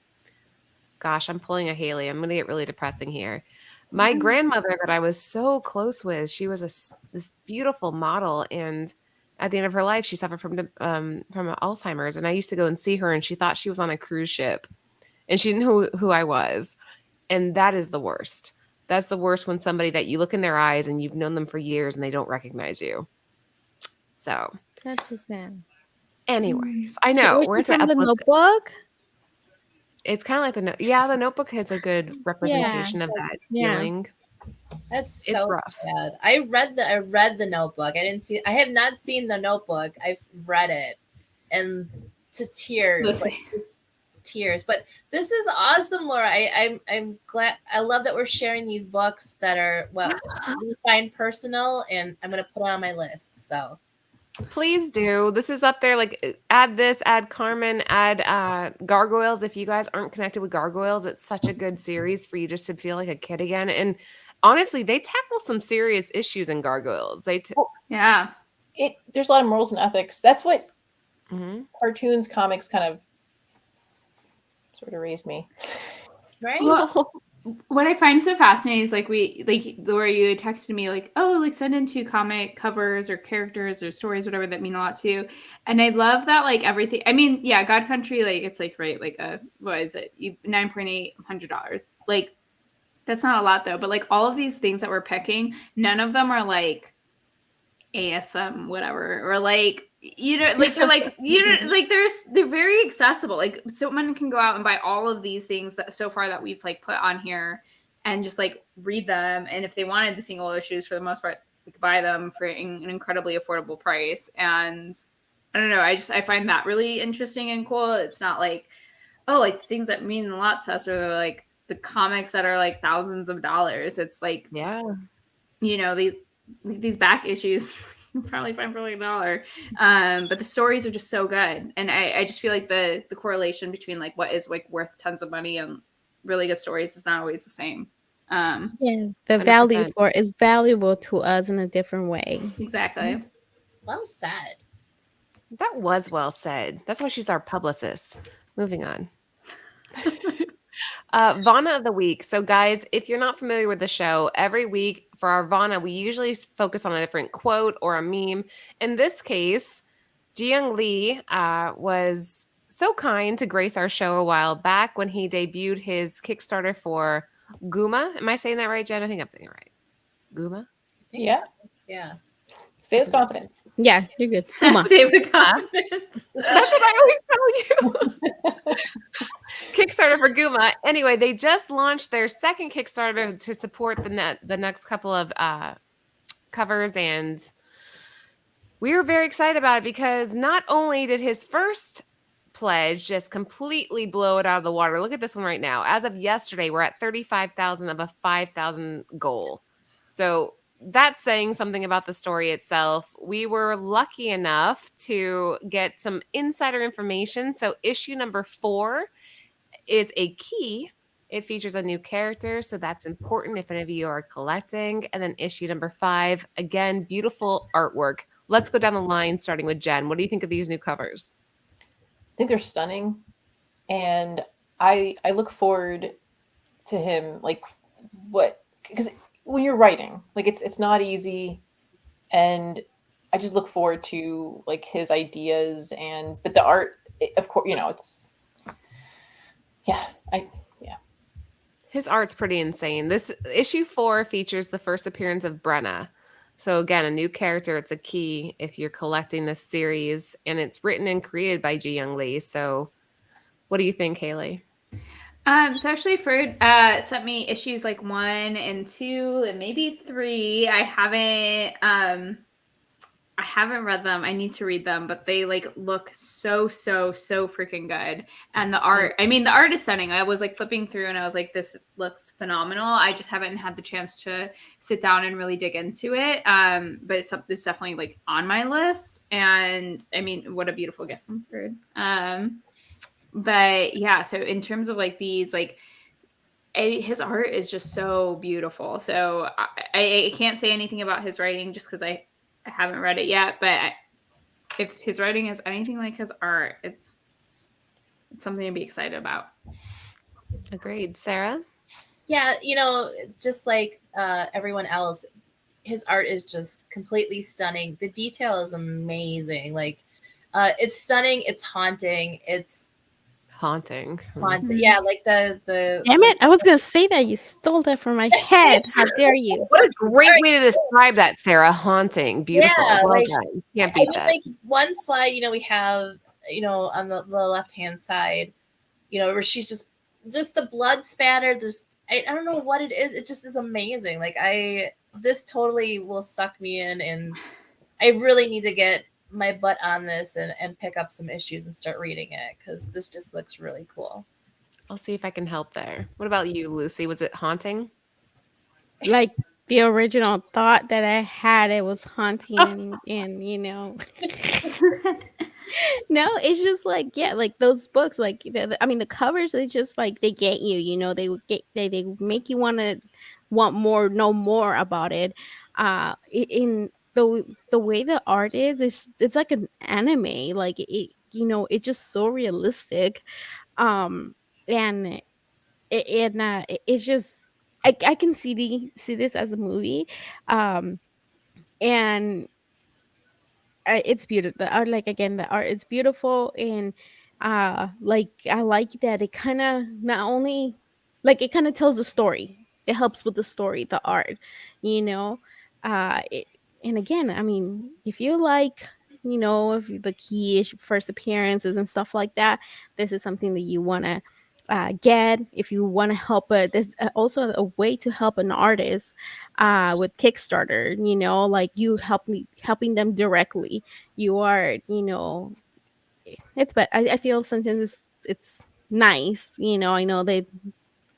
Gosh, I'm pulling a Haley. I'm going to get really depressing here. My grandmother that I was so close with, she was this beautiful model, and at the end of her life, she suffered from Alzheimer's. And I used to go and see her, and she thought she was on a cruise ship, and she didn't know who I was. And that is the worst. That's the worst when somebody that you look in their eyes and you've known them for years and they don't recognize you. So That's so sad. anyways, I know We're to from the uplift it. Notebook. It's kind of like the Notebook has a good representation of that feeling. That's It's so rough. sad. I read the Notebook. I have not seen the Notebook. I've read it, and to tears, like just tears. But this is awesome, Laura. I'm glad. I love that we're sharing these books that are we find personal, and I'm gonna put it on my list. So Please do. This is up there. Like, add this, add Carmen, add Gargoyles. If you guys aren't connected with Gargoyles, it's such a good series for you just to feel like a kid again. And honestly, they tackle some serious issues in Gargoyles. Yeah. There's a lot of morals and ethics. That's what Mhm. cartoons, comics kind of sort of raised me. Right? Well, what I find so fascinating is like Laura, you texted me like, oh, like send in 2 comic covers or characters or stories, whatever, that mean a lot to you. And I love that, like, everything. I mean, yeah, God Country, like, it's like, right, like what is it? $9,800. Like, that's not a lot though. But like all of these things that we're picking, none of them are like ASM whatever, or like, like they're like, like they're very accessible. Like someone can go out and buy all of these things that so far that we've like put on here and just like read them, and if they wanted the single issues, for the most part we could buy them for an incredibly affordable price. And I don't know, I find that really interesting and cool. It's not like, oh, like things that mean a lot to us are like the comics that are like thousands of dollars. It's like, Yeah. these back issues you probably find for like $1. But the stories are just so good, and I just feel like the correlation between like what is like worth tons of money and really good stories is not always the same. Yeah, the 100%. value for is valuable to us in a different way. Exactly. Well said. That was well said. That's why she's our publicist. Moving on. Vana of the week. So, guys, if you're not familiar with the show, every week for our Vana, we usually focus on a different quote or a meme. In this case, Jiyoung Lee was so kind to grace our show a while back when he debuted his Kickstarter for GUMAA. Am I saying that right, Jen? I think I'm saying it right. GUMAA? I think Yeah. so. Yeah. Say with confidence. Yeah, you're good. Come on. Say with confidence. That's what I always tell you. Kickstarter for GUMAA. Anyway, they just launched their second Kickstarter to support the next couple of covers, and we were very excited about it because not only did his first pledge just completely blow it out of the water. Look at this one right now. As of yesterday, we're at 35,000 of a 5,000 goal. So that's saying something about the story itself. We were lucky enough to get some insider information. So issue number 4 is a key. It features a new character, so that's important if any of you are collecting. And then issue number 5, again, beautiful artwork. Let's go down the line, starting with Jen. What do you think of these new covers? I think they're stunning, and I look forward to him, like, what, because when you're writing, like, it's not easy, and I just look forward to like his ideas, but the art, of course, it's His art's pretty insane. This issue 4 features the first appearance of Brenna. So again, a new character. It's a key if you're collecting this series, and it's written and created by Jiyoung Lee. So what do you think, Haley? So actually Ferd sent me issues like 1 and 2 and maybe 3. I haven't read them. I need to read them, but they like look so freaking good. And the art, I mean, the art is stunning. I was like flipping through and I was like, this looks phenomenal. I just haven't had the chance to sit down and really dig into it. But it's definitely like on my list. And I mean, what a beautiful gift from Ferd. But yeah, so in terms of like these, like, his art is just so beautiful. So I can't say anything about his writing just because I haven't read it yet. But if his writing is anything like his art, it's something to be excited about. Agreed. Sarah? Yeah, just like everyone else, his art is just completely stunning. The detail is amazing. Like, it's stunning. It's haunting. It's Haunting. haunting. Yeah, like the. Damn it! I was gonna say that. You stole that from my head. How dare you? What a great way to describe that, Sarah. Haunting. Beautiful. Yeah, Well like, done. Can't beat that. Like one slide, we have, on the left-hand side, where she's just the blood spatter, just, I don't know what it is. It just is amazing. Like, this totally will suck me in, and I really need to get my butt on this and pick up some issues and start reading it, because this just looks really cool. I'll see if I can help there. What about you, Lucy? Was it haunting? Like the original thought that I had. It was haunting, and you know, no, it's just like, yeah, like those books, like I mean, the covers, they just like they get you. You know, they would get they make you want more, know more about it. In the way the art is, it's like an anime. Like it, you know, it's just so realistic. And it's just I can see this as a movie, and it's beautiful. The art, like again, the art is beautiful, and like I like that it kind of not only like it kind of tells the story. It helps with the story, the art, you know. It, and again, I mean, if you like, you know, if the key first appearances and stuff like that, this is something that you want to get if you want to help. There's also a way to help an artist with Kickstarter. You know, like you helping them directly. You are, you know, it's but I feel sometimes it's nice. You know, I know they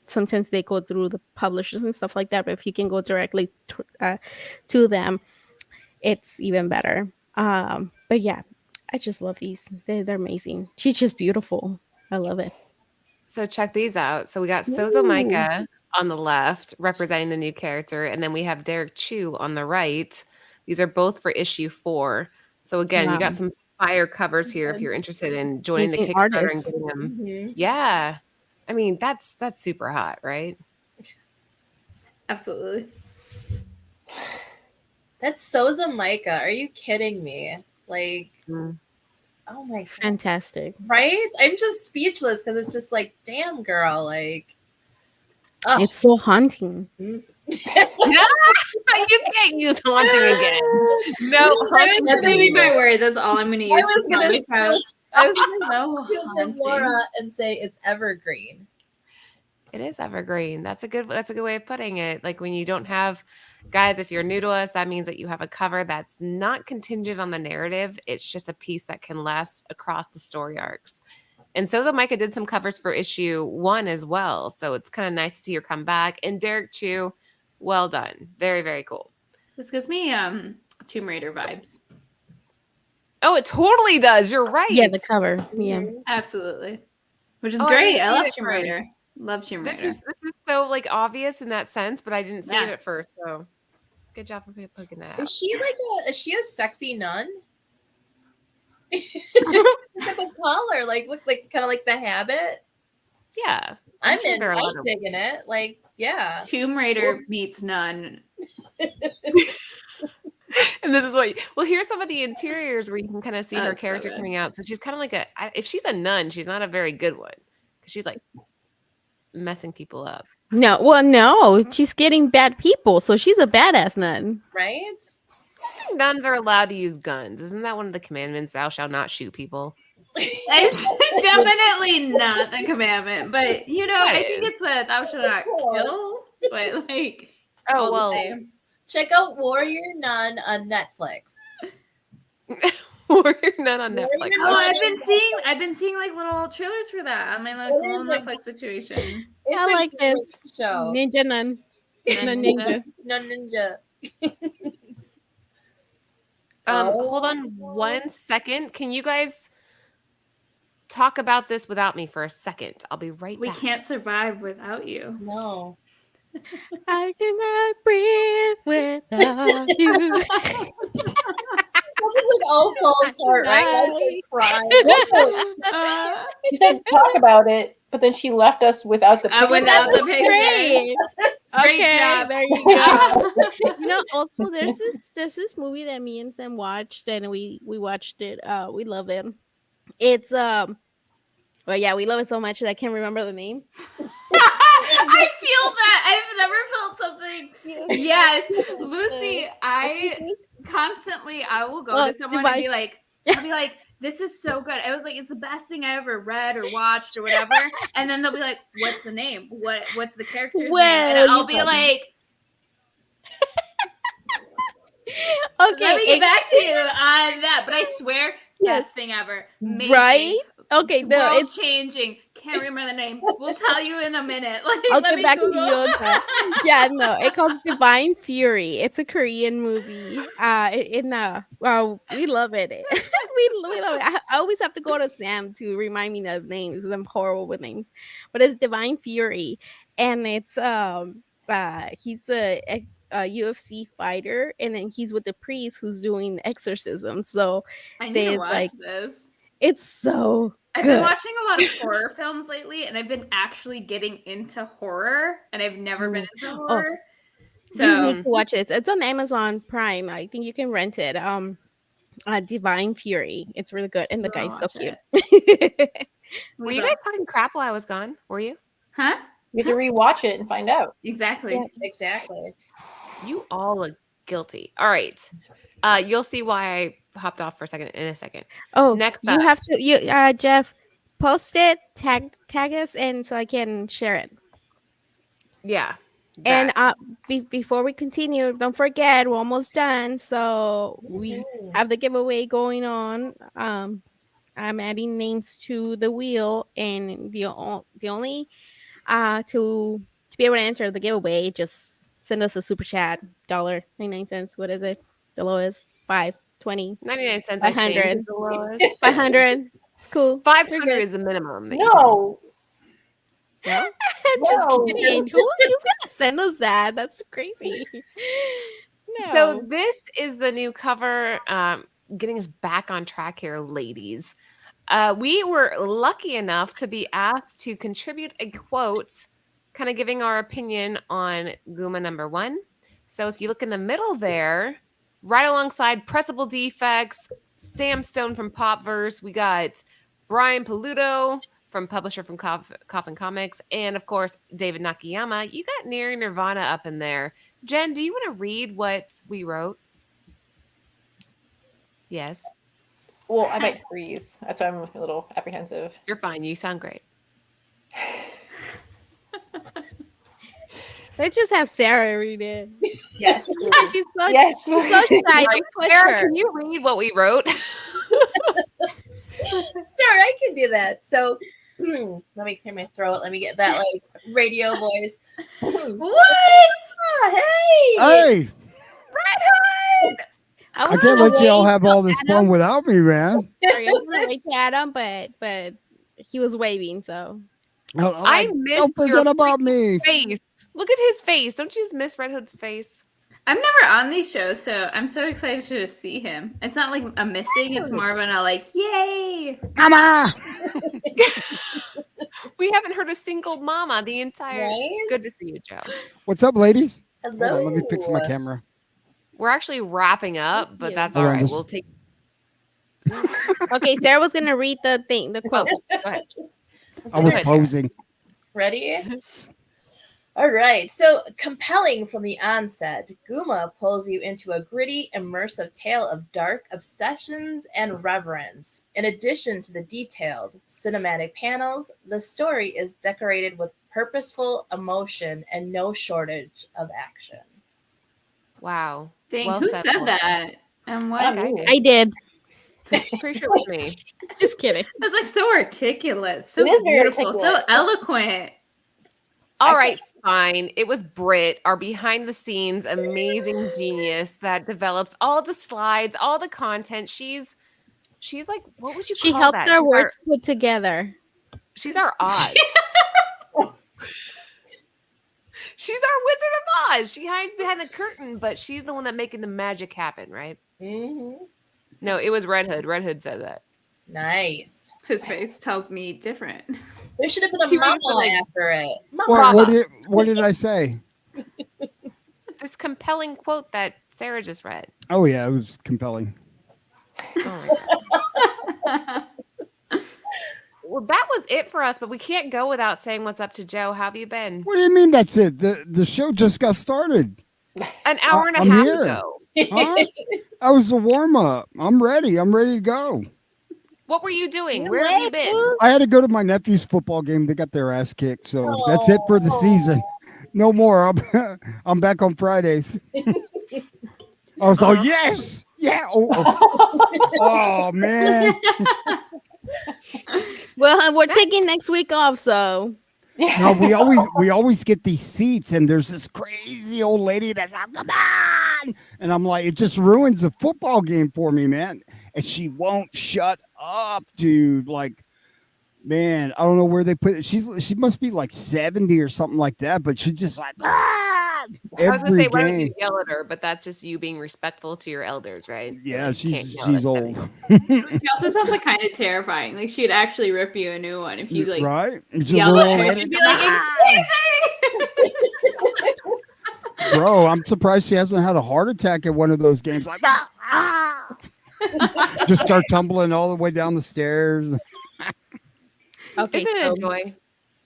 sometimes they go through the publishers and stuff like that, but if you can go directly to them, it's even better. But yeah, I just love these. They're amazing. She's just beautiful. I love it. So check these out. So we got Sozo Ooh. Micah on the left representing the new character, and then we have Derek Chu on the right. These are both for issue 4. So again, you got Wow. some fire covers here if you're interested in joining the Amazing Kickstarter and artists. getting them. Mhm. Yeah. I mean, that's super hot, right? Absolutely. That's Soza Micah. Are you kidding me? Like, Mm. oh my god. Fantastic. Right? I'm just speechless because it's just like, damn girl, like oh. It's so haunting. You can't use haunting again. No, haunting. That's gonna be my word. That's all I'm gonna use. I was for gonna Comic House. I was gonna know steal from Laura and say it's evergreen. It is evergreen. That's a good way of putting it. Like when you don't have guys, if you're new to us, that means that you have a cover that's not contingent on the narrative. It's just a piece that can last across the story arcs. And Sozo Micah did some covers for issue 1 as well. So it's kind of nice to see her come back. And Derek Chu, well done. Very, very cool. This gives me Tomb Raider vibes. Oh, it totally does. You're right. Yeah, the cover. Yeah. Absolutely. Which is Oh, I great. didn't I see love it Tomb first. Raider. Love Tomb Raider. This is so like obvious in that sense, but I didn't see Yeah. it at first. So good job for poking that out. Is she a sexy nun? Look at the collar, like look like kind of like the habit. Yeah. I'm sure there are a lot of- digging it. Like, yeah. Tomb Raider meets none. And this is what well, here's some of the interiors where you can kind of see her That's so character good. coming out. So she's kind of like if she's a nun, she's not a very good one because she's like messing people up. No, she's getting bad people, so she's a badass nun. Right? Nuns are allowed to use guns. Isn't that one of the commandments? Thou shalt not shoot people. It's definitely not the commandment, but you know, I think it's the thou shalt not kill. But like, all the well, same. Check out Warrior Nun on Netflix. Warrior Nun on Warrior Netflix. Oh, Nun. I've been seeing like little trailers for that on my like It little is a- Netflix situation. It's I a like great this. show. Ninja nun. Nun ninja. Nun Ninja. Hold on 1 second. Can you guys talk about this without me for a second? I'll be right We back. can't survive without you. No. I cannot breathe without you. It's just like all falls apart, right? I crying. She said talk about it, but then she left us without the picture. Without the That's picture. great. Great Okay, job. there you go. You know, also there's this movie that me and Sam watched, and we watched it. We love it. It's well, yeah, we love it so much that I can't remember the name. I feel that. I've never felt something. Yes, Lucy, I constantly I will go to someone and be like, I'll be like, this is so good. I was like, it's the best thing I ever read or watched or whatever. And then they'll be like, what's the name? What's the character's name? Well, And I'll you be told me. like, Okay, let me get back to you on that. But I swear, Yes. best thing ever. Amazing. Right? Okay, no, World it's changing, Can't remember the name. We'll tell you in a minute. Like, I'll let get me back Google. to you on that. Yeah, no, it calls Divine Fury. It's a Korean movie. We love it. we love it. I always have to go to Sam to remind me of names because I'm horrible with names. But it's Divine Fury, and it's he's a UFC fighter, and then he's with the priest who's doing exorcism. So I need to it's watch like this. it's so I've good. been watching a lot of horror films lately, and I've been actually getting into horror, and I've never been into horror. You need So to watch it. It's on Amazon Prime. I think you can rent it. Divine Fury. It's really good, and the I'll guy's so watch cute. Were you guys talking crap while I was gone? Were you? Huh? You have to rewatch it and find out. Exactly. Yeah. Exactly. You all look guilty. All right. You'll see why I hopped off for a second in a second. Oh, Next you up. have to Jeff, post it, tag us, and so I can share it. Yeah. And that. before we continue, don't forget we're almost done. So we have the giveaway going on. I'm adding names to the wheel, and the only to be able to enter the giveaway, just send us a super chat, $1.99. What is it? The lowest 520 99 cents, I think, 500. is the lowest. 500. It's cool. 500 is the minimum. That No, You can, Just No. kidding. Who's gonna send us that? That's crazy. No. So this is the new cover, getting us back on track here, ladies. We were lucky enough to be asked to contribute a quote, kind of giving our opinion on GUMAA number 1. So if you look in the middle there, right alongside Pressable Defects, Sam Stone from Popverse, we got Brian Paluto from publisher from Coffin Comics, and of course David Nakayama. You got Near Nirvana up in there. Jen, do you want to read what we wrote? Yes. well, I might freeze. That's why I'm a little apprehensive. You're fine. You sound great. Let's just have Sarah read it. Yes, She's so yes, she's so shy. Right. Don't push Sarah, her. can you read what we wrote? Sure, I can do that. So let me clear my throat. Let me get that like radio voice. What? Oh, hey! Hey, I was can't gonna let you all wait have till all this Adam- fun without me, man. Sorry, I was gonna wait to Adam, but he was waving, so I missed Don't forget your about me. face. Look at his face. Don't you just miss Red Hood's face? I'm never on these shows, so I'm so excited to just see him. It's not like a missing; it's more of a like, yay! Mama! We haven't heard a single mama the entire. Right? Good to see you, Joe. What's up, ladies? Hello. Hold on, let me fix my camera. We're actually wrapping up, but you. that's Hold all on, right. this- We'll take. okay. Sarah was gonna read the quote. Go ahead. I was ahead, Sarah. posing. Ready? All right. So compelling from the onset, GUMAA pulls you into a gritty, immersive tale of dark obsessions and reverence. In addition to the detailed cinematic panels, the story is decorated with purposeful emotion and no shortage of action. Wow. Dang, Well who said, said Lauren. that? And what? I did. I did. Pretty sure it was me. Just kidding. That's like so articulate, so It is very beautiful, so articulate. eloquent. All right, fine. It was Britt, our behind the scenes amazing genius that develops all the slides, all the content. She's like, what would you She call helped that? our words put together. She's our Oz. She's our Wizard of Oz. She hides behind the curtain, but she's the one that making the magic happen, right? Mm-hmm. No, it was Red Hood. Red Hood said that. Nice. His face tells me different. There should have been a He would've mama been like- after it. What did I say? This compelling quote that Sarah just read. Oh yeah, it was compelling. Oh my God. Well, that was it for us, but we can't go without saying what's up to Joe. How have you been? What do you mean that's it? The show just got started. An hour and a I'm half here. ago. Huh? That was a warm up. I'm ready. I'm ready to go. What were you doing? You Where have you late, been? boo? I had to go to my nephew's football game. They got their ass kicked, so that's it for the season. No more. I'm back on Fridays. I was like, yes, yeah. Oh man. Well, we're taking next week off, so No, we always get these seats, and there's this crazy old lady that's like, come on, and I'm like, it just ruins the football game for me, man. And she won't shut up, dude. Like, man, I don't know where they put it. She must be like 70 or something like that, but she's just like, I was gonna every say, why don't you game. yell at her? But that's just you being respectful to your elders, right? Yeah, Like, you can't she's yell at she's a old, 70-year-old. She also sounds like kind of terrifying. Like she'd actually rip you a new one if you like right? She's a yell little at her. old She'd lady. be like, "Excuse me." Bro, I'm surprised she hasn't had a heart attack at one of those games. Like, just start tumbling all the way down the stairs. okay. Isn't it So a joy?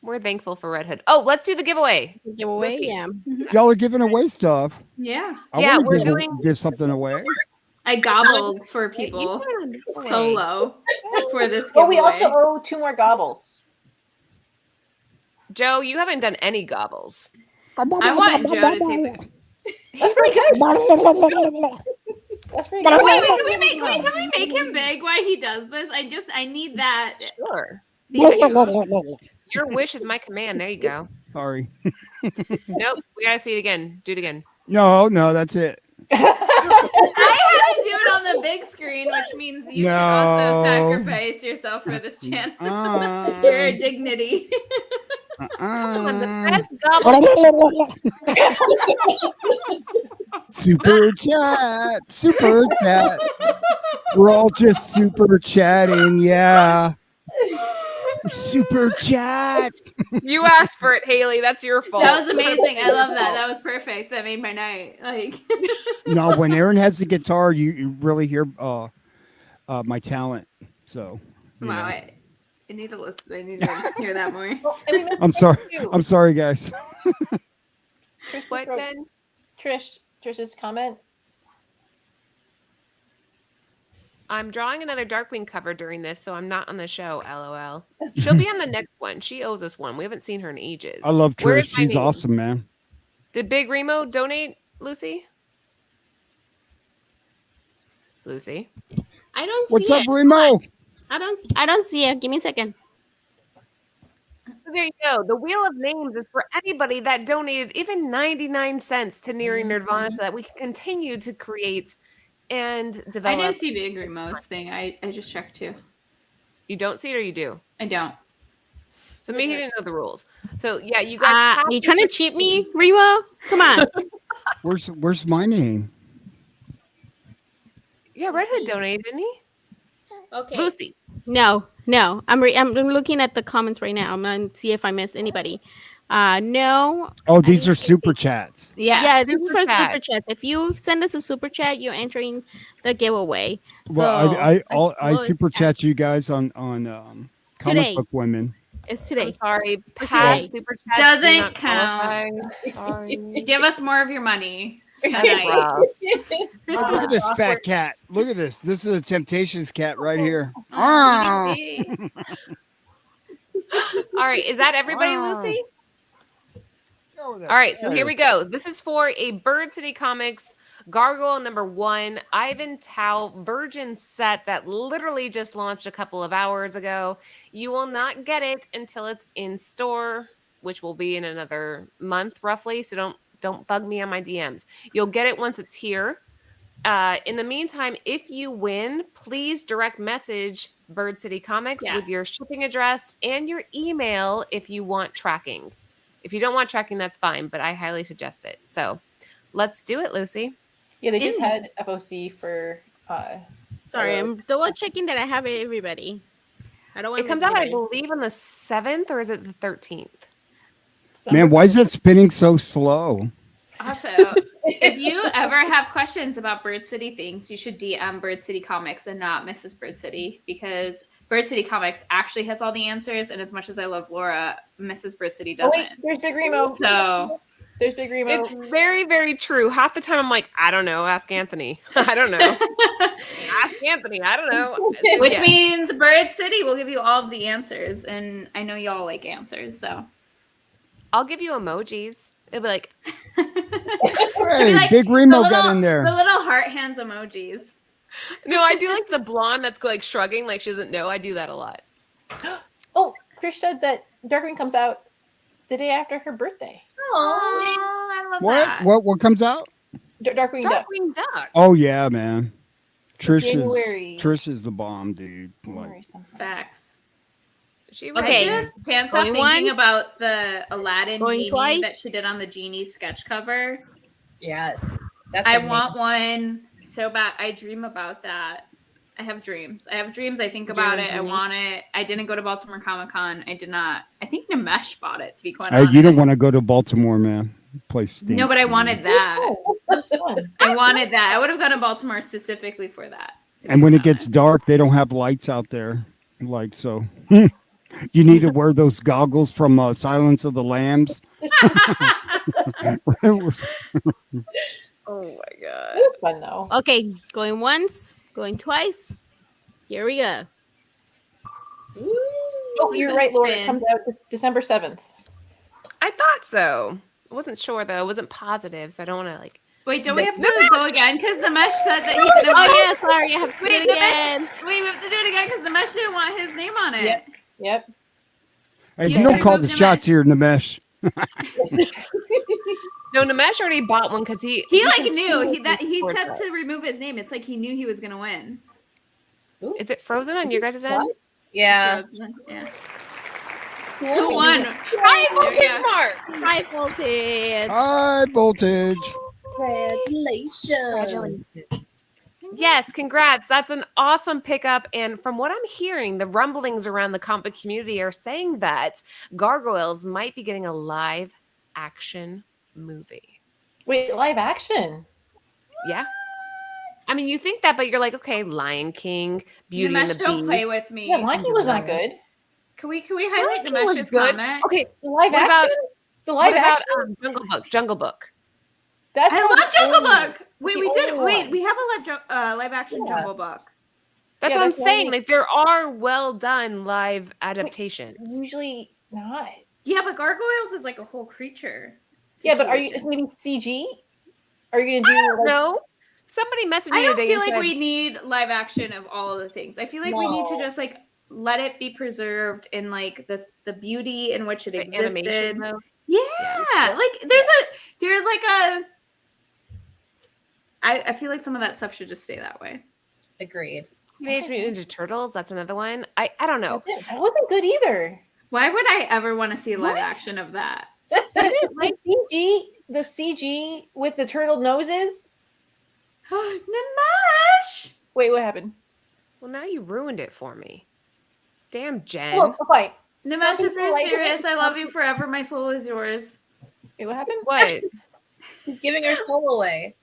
We're thankful for Red Hood. Oh, let's do the giveaway. giveaway, Lucy. yeah. Y'all are giving away stuff. Yeah, I Yeah, want we're to doing- give something away. I gobbled for people solo for this giveaway. Oh, we also owe 2 more gobbles. Joe, you haven't done any gobbles. I want Joe to take. That's pretty good. That's pretty good. Wait, can we make him big while he does this? I need that. Sure. The Your wish is my command. There you go. Sorry. Nope. We gotta see it again. Do it again. No, that's it. I had to do it on the big screen, which means you should also No. sacrifice yourself for this channel. Uh, Your dignity. Come on, the uh, best gobble. super chat. We're all just super chatting. Yeah. Super chat. You asked for it, Haley. That's your fault. That was amazing. I love that. That was perfect. That made my night. Like No, when Aaron has the guitar, you really hear my talent. So wow, yeah. I need to listen. I need to hear that more. I'm sorry, guys. Trish, What, Jen? Trish's comment. I'm drawing another Darkwing cover during this, so I'm not on the show. LOL. She'll be on the next one. She owes us one. We haven't seen her in ages. I love Where Trish. is my She's name? awesome, man. Did Big Remo donate, Lucy? Lucy? I don't What's see up, it. Remo? I don't see it. Give me a second. So there you go. The Wheel of Names is for anybody that donated even 99 cents to Nearing Nirvana so that we can continue to create and I develop. didn't see Big Remo's thing. I just checked too. You don't see it or you do? I don't. So maybe he didn't know the rules. So yeah, you guys have You trying to cheat me, Remo? Come on. Where's my name? Yeah, Red Hood donated, didn't he? Okay. Lucy. No. I'm looking at the comments right now. I'm gonna see if I miss anybody. No. Oh, these are super chats. Yeah, this is super for chat. super chat. If you send us a super chat, you're entering the giveaway. Well, So I Lois super asked. chat you guys on comic Today. book women. It's I'm today. sorry. today. Past super chats Doesn't do not count. qualify. Sorry. Give us more of your money That's tonight. rough. Look at this fat cat. Look at this. This is a Temptations cat right here. Oh, All right, is that everybody, Lucy? All right, so here we go. This is for a Bird City Comics Gargoyle #1 Ivan Tao Virgin set that literally just launched a couple of hours ago. You will not get it until it's in store, which will be in another month roughly. So don't bug me on my DMs. You'll get it once it's here. In the meantime, if you win, please direct message Bird City Comics with your shipping address and your email if you want tracking. If you don't want tracking, that's fine, but I highly suggest it. So let's do it, Lucy. Yeah, they just had FOC for. Sorry, I'm double checking that I have everybody. I don't want It comes out, I believe, on the 7th, or is it the 13th? Man, why is it spinning so slow? Also, if you ever have questions about Bird City things, you should DM Bird City Comics and not Mrs. Bird City, because Bird City Comics actually has all the answers. And as much as I love Laura, Mrs. Bird City Oh, doesn't. wait, there's Big Remo. So There's Big Remo. It's very, very true. Half the time I'm like, I don't know. Ask Anthony. I don't know. Ask Anthony. I don't know. which Yes. means Bird City will give you all of the answers. And I know y'all like answers. So I'll give you emojis. It'll be like, Hey, like Big the Remo little, got in there. the little heart hands emojis. no, I do like the blonde that's like shrugging like she doesn't know. I do that a lot. Oh, Chris said that Darkwing comes out the day after her birthday. Oh, I love What? that. What comes out? Darkwing Duck. Darkwing Duck. Oh yeah, man. So January. Trish is the bomb, dude. Like, January something. Facts. She Okay. really I is. just can't stop Going thinking once, about the Aladdin going genie twice. that she did on the genie sketch cover. Yes. That's I amazing. want one so bad. I dream about that. I have dreams. I think about it. I want it. I didn't go to Baltimore Comic Con. I did not. I think Nimesh bought it, to be quite honest. you don't want to go to Baltimore, man. Place stinks. No, but I man. wanted that. Oh, that's fun. I wanted that. I would have gone to Baltimore specifically for that. And when it gets dark, they don't have lights out there. Like, so you need to wear those goggles from Silence of the Lambs. Oh my god. It was fun though. Okay, going once, going twice. Here we go. Oh, you're right, Laura. It Spin. comes out December 7th. I thought so. I wasn't sure though. I wasn't positive, so I don't want to like. Wait, don't we have to go again? Because Nimesh said that he's gonna. Oh yeah, sorry, I have to do Wait, it again. Wait, we have to do it again because Nimesh didn't want his name on it. Yep. Hey, Yeah, you don't call remove the Nimesh. shots here, Nimesh. No, Nimesh already bought one because he He like knew continuously he scored said that. to remove his name. It's like he knew he was gonna win. Is it frozen on your guys' end? Yeah. So, yeah. Who won? High Mark. High voltage. High voltage. Congratulations. Yes, congrats. That's an awesome pickup. And from what I'm hearing, the rumblings around the comic community are saying that Gargoyles might be getting a live action movie. Wait, live action. Yeah. I mean, you think that, but you're like, okay, Lion King, Beauty and the Nimesh, don't Beast. play with me. Yeah, Monkey was not good. Can we highlight Lion King was Nimesh's good. comment? Okay, The live What action. about- The what live about action. Jungle Book? Jungle Book. That's I one of love the Jungle only- Book. Wait, the we did. only Wait, one. we have a live action Yeah. Jungle Book. That's Yeah, what I'm that's why saying. we- Like there are well done live adaptations. Usually not. Yeah, but Gargoyles is like a whole creature. Yeah, but are you? situation. It's gonna be CG. Are you gonna do? Like, No. Somebody messaged me I don't today feel and like said, we need live action of all of the things. I feel like we need to No. just like let it be preserved in like the beauty in which it the existed. animation mode. Yeah, like there's like a. I feel like some of that stuff should just stay that way. Agreed. Teenage Mutant Ninja Turtles. That's another one. I don't know. that wasn't good either. Why would I ever want to see live What? action of that? The CG with the turtle noses. Nimesh! Wait, what happened? Well, now you ruined it for me. Damn, Jen. Look, fine. Nimesh, Some if people you're like it. serious, I love you forever. My soul is yours. Wait, what happened? What? He's giving her soul away.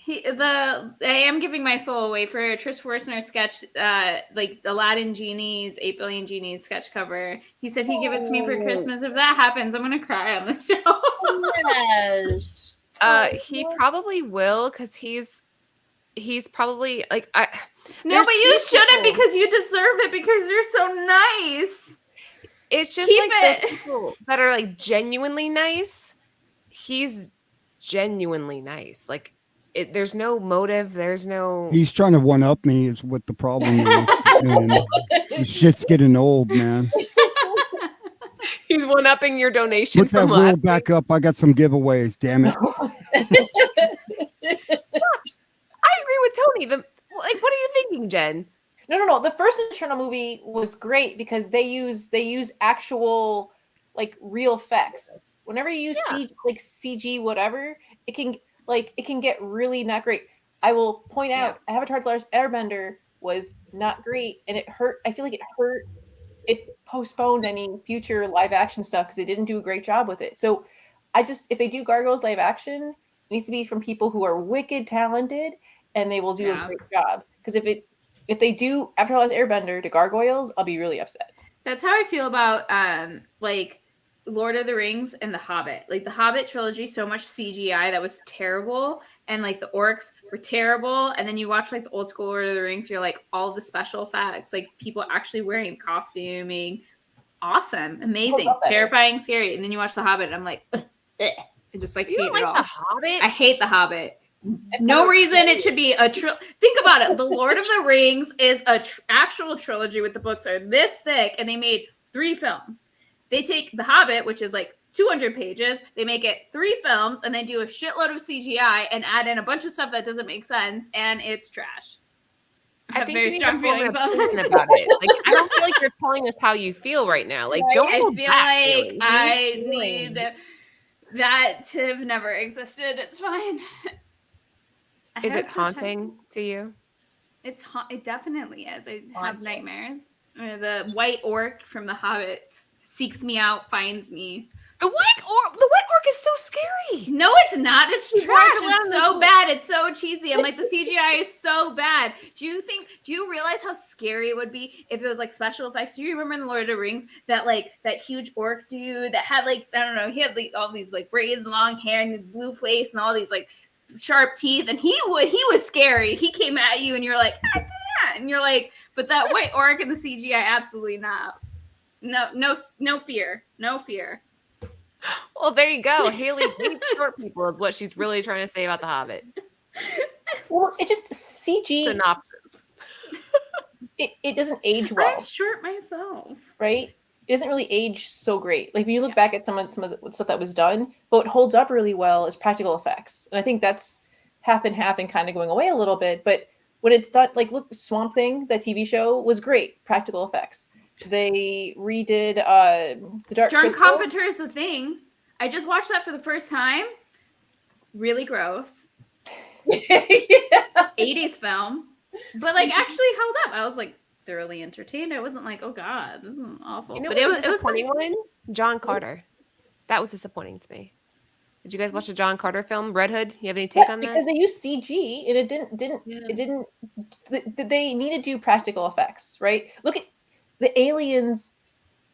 I am giving my soul away for Trish Forstner's sketch, like Aladdin Genies, 8 Billion Genies sketch cover. He said he'd give it to me for Christmas. If that happens, I'm gonna cry on the show. Yes. He probably will because he's probably like No, There's but you few shouldn't people- because you deserve it because you're so nice. It's just Keep like it. the people that are like genuinely nice. He's genuinely nice. Like there's no motive. There's no. He's trying to one up me is what the problem is. And this shit's getting old, man. He's one upping your donation Put that from rule last. back up. I got some giveaways, damn it. I agree with Tony. What are you thinking, Jen? No. The first Eternal movie was great because they use actual like real effects. Whenever you use CG whatever, it can get really not great. I will point out Avatar: The Last Airbender was not great and it hurt. I feel like it hurt. It postponed any future live action stuff because they didn't do a great job with it. So if they do Gargoyles live action, it needs to be from people who are wicked talented and they will do a great job. Because if they do Avatar: The Last Airbender to Gargoyles, I'll be really upset. That's how I feel about like Lord of the Rings and The Hobbit. Like the Hobbit trilogy, so much CGI that was terrible, and like the orcs were terrible. And then you watch like the old school Lord of the Rings, you're like all the special effects, like people actually wearing costuming, awesome, amazing, terrifying, scary. And then you watch The Hobbit, and I'm like, I just like You hate don't like it all. The Hobbit? I hate The Hobbit. No reason it should be a think about it. The Lord of the Rings is a actual trilogy with the books are this thick, and they made 3 films. They take The Hobbit, which is like 200 pages, they make it 3 films, and they do a shitload of CGI and add in a bunch of stuff that doesn't make sense, and it's trash. I have think very you need strong to form an feelings on opinion this. about it. Like, I don't feel like you're telling us how you feel right now. Like, don't I hold feel back, like really. I need that to have never existed. It's fine. Is it haunting to you? It definitely is. I have nightmares. The white orc from The Hobbit seeks me out, finds me. The white orc is so scary. No, it's not. It's trash. It's so bad. It's so cheesy. I'm like, the CGI is so bad. Do you realize how scary it would be if it was like special effects? Do you remember in the Lord of the Rings that huge orc dude that had like, I don't know, he had like all these like raised long hair and blue face and all these like sharp teeth, and he was scary. He came at you and you're like, and you're like, but that white orc in the CGI, absolutely not. No fear. No fear. Well, there you go. Haley hates short people is what she's really trying to say about The Hobbit. Well, it just CG. Synopsis. It doesn't age well. I'm short myself. Right? It doesn't really age so great. Like when you look back at some of the stuff that was done, but what holds up really well is practical effects. And I think that's half and half and kind of going away a little bit. But when it's done, like look, Swamp Thing, the TV show was great. Practical effects. They redid the Dark John Crystal. Carpenter is the thing. I just watched that for the first time. Really gross. 80s film. But like actually held up. I was like thoroughly entertained. I wasn't like, oh God, this is awful. You know, but it was a disappointing funny. one. John Carter. That was disappointing to me. Did you guys watch the John Carter film, Red Hood? You have any take on that? Because they used CG and it didn't. They needed to do practical effects, right? Look at the Aliens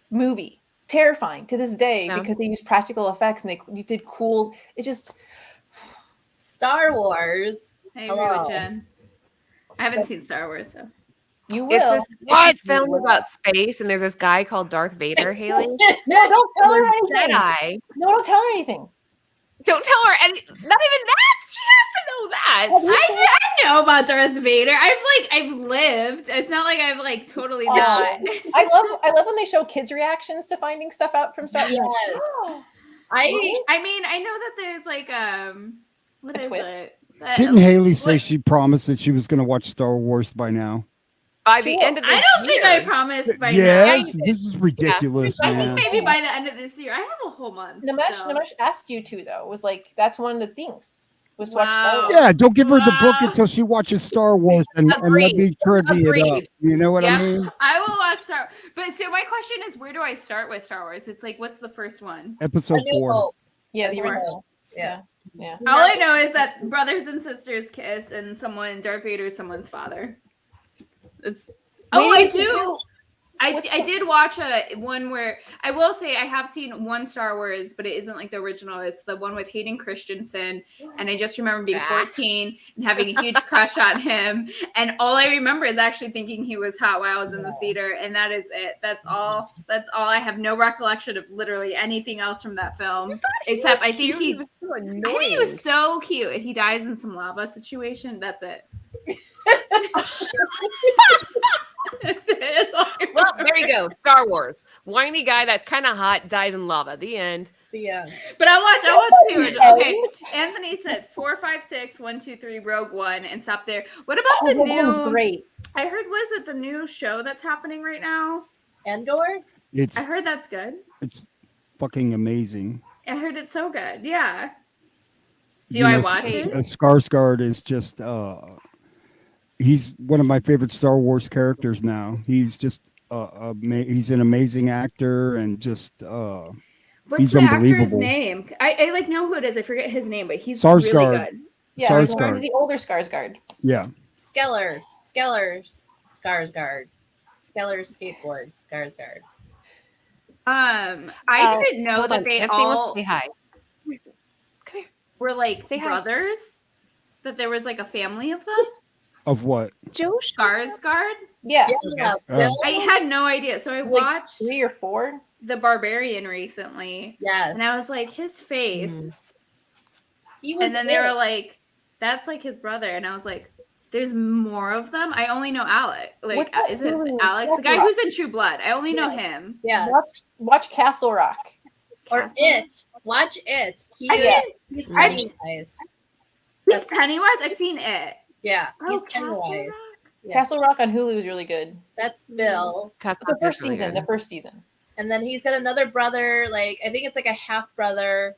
movie, terrifying to this day because they used practical effects and they did cool. It just Star Wars. I agree with Jen. I haven't seen Star Wars, so you will. It's this film about space, and there's this guy called Darth Vader. Haley, no, don't tell her anything. Jedi. No, don't tell her anything. Don't tell her any. Not even that. She has to know that. I know about Darth Vader. I've lived. It's not like I've like totally not. I love when they show kids' reactions to finding stuff out from Star Wars. Yes. I mean, I know that there's like what is it? Didn't Haley say she promised that she was going to watch Star Wars by now? By the end of this year. I don't think I promised by now. Yes, this is ridiculous, I man. think maybe by the end of this year. I have a whole month. Namesh asked you to though. Was like that's one of the things was to watch Star Wars. Yeah, don't give her the book until she watches Star Wars and let me trivia it up. You know what I mean? I will watch Star Wars. But so my question is, where do I start with Star Wars? It's like, what's the first one? Episode 4. Yeah, the original. Yeah. All I know is that brothers and sisters kiss, and Darth Vader is someone's father. It's. Oh, I do. I did watch one where I will say I have seen one Star Wars, but it isn't like the original. It's the one with Hayden Christensen, and I just remember being 14 and having a huge crush on him. And all I remember is actually thinking he was hot while I was in the theater, and that is it. That's all. I have no recollection of literally anything else from that film, except I think he was so cute. He dies in some lava situation. That's it. Well, there you go. Star Wars. Whiny guy that's kind of hot dies in lava. The end. But I'll watch the original. Okay. Anthony said 4, 5, 6, 1, 2, 3, Rogue One, and stop there. What about the new? Great. I heard was it the new show that's happening right now? Andor. I heard that's good. It's fucking amazing. I heard it's so good. Yeah. Do I watch it? Skarsgård is just. He's one of my favorite Star Wars characters now. He's just he's an amazing actor and just What's he's the unbelievable. actor's name? I like know who it is. I forget his name, but he's Skarsgård. really good. Yeah, Skarsgård. he's the older Skarsgård. Yeah. Skeller Skarsgård. Skeller skateboard Skarsgård. I didn't know that they all say hi. Come here. Were like Say hi. brothers. That there was like a family of them. Of what? Joe Skarsgård. Yeah. I had no idea. So I watched 3 or 4. The Barbarian recently. Yes. And I was like, his face. He was and then they were like, that's like his brother. And I was like, There's more of them. I only know Alec. Like, What's that is it Hulu? Alex, the guy who's in True Blood? I only know Yes. him. Yes. Watch Castle Rock. Or Castle? It. Watch It. He's Mm. Pennywise. He's Pennywise. I've seen it. Yeah, he's Oh, Castle Pennywise. Rock? Yeah. Castle Rock on Hulu is really good. That's Bill. Castle The Rock first is really season. good. The first season. And then he's got another brother, like I think it's like a half brother.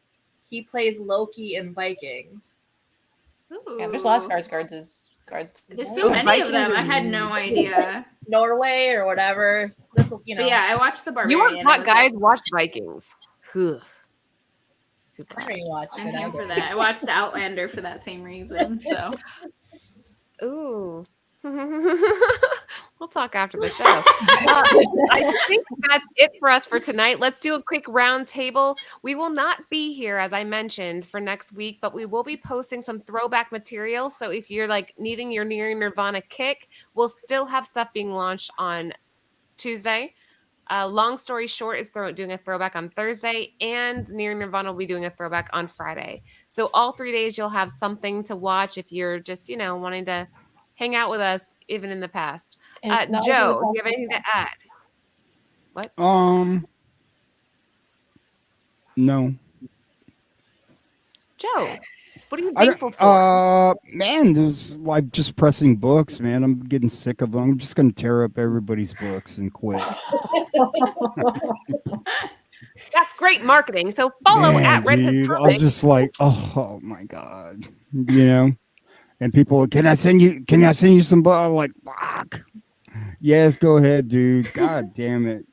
He plays Loki in Vikings. Yeah, there's a lot of Ooh. guards. There's Ooh, so many Vikings of them. I is had no idea. Norway or whatever. That's you know. But yeah, I watched the You Barbarian. want I hot was guys? like, Watch Vikings. Ugh. Super I hot. already watched I'm it. here for that. I watched Outlander for that same reason. So Ooh. We'll talk after the show. I think that's it for us for tonight. Let's do a quick round table. We will not be here, as I mentioned, for next week, but we will be posting some throwback material. So if you're like needing your Nearing Nirvana kick, we'll still have stuff being launched on Tuesday. Long story short is doing a throwback on Thursday, and Nearing Nirvana will be doing a throwback on Friday. So all 3 days you'll have something to watch if you're just, wanting to hang out with us even in the past. And it's not Joe, even do you have anything to add? What? No. Joe, what are you I thankful don't, for? man, there's like just pressing books, man. I'm getting sick of them. I'm just gonna tear up everybody's books and quit. That's great marketing. So follow Man, at Red Hood dude, I was Comics. just like, oh my god, And people, can I send you some book? I'm like, fuck. Yes, go ahead, dude. God damn it.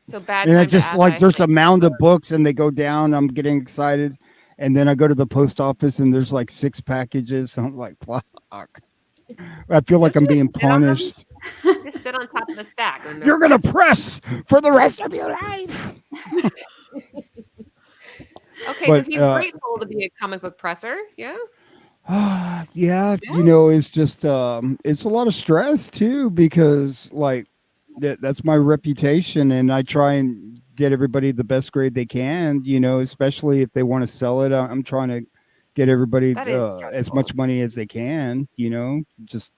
So bad And I time to just ask. like there's a mound of books and they go down. I'm getting excited. And then I go to the post office and there's like 6 packages. I'm like, fuck. I feel like Don't I'm you just being sit on them? punished. Just sit on top of the stack. And You're gonna press for the rest of your life. Okay, But, so he's grateful to be a comic book presser. Yeah. yeah, it's just it's a lot of stress too because like that's my reputation and I try and get everybody the best grade they can, especially if they want to sell it. I'm trying to get everybody That is as much money as they can, just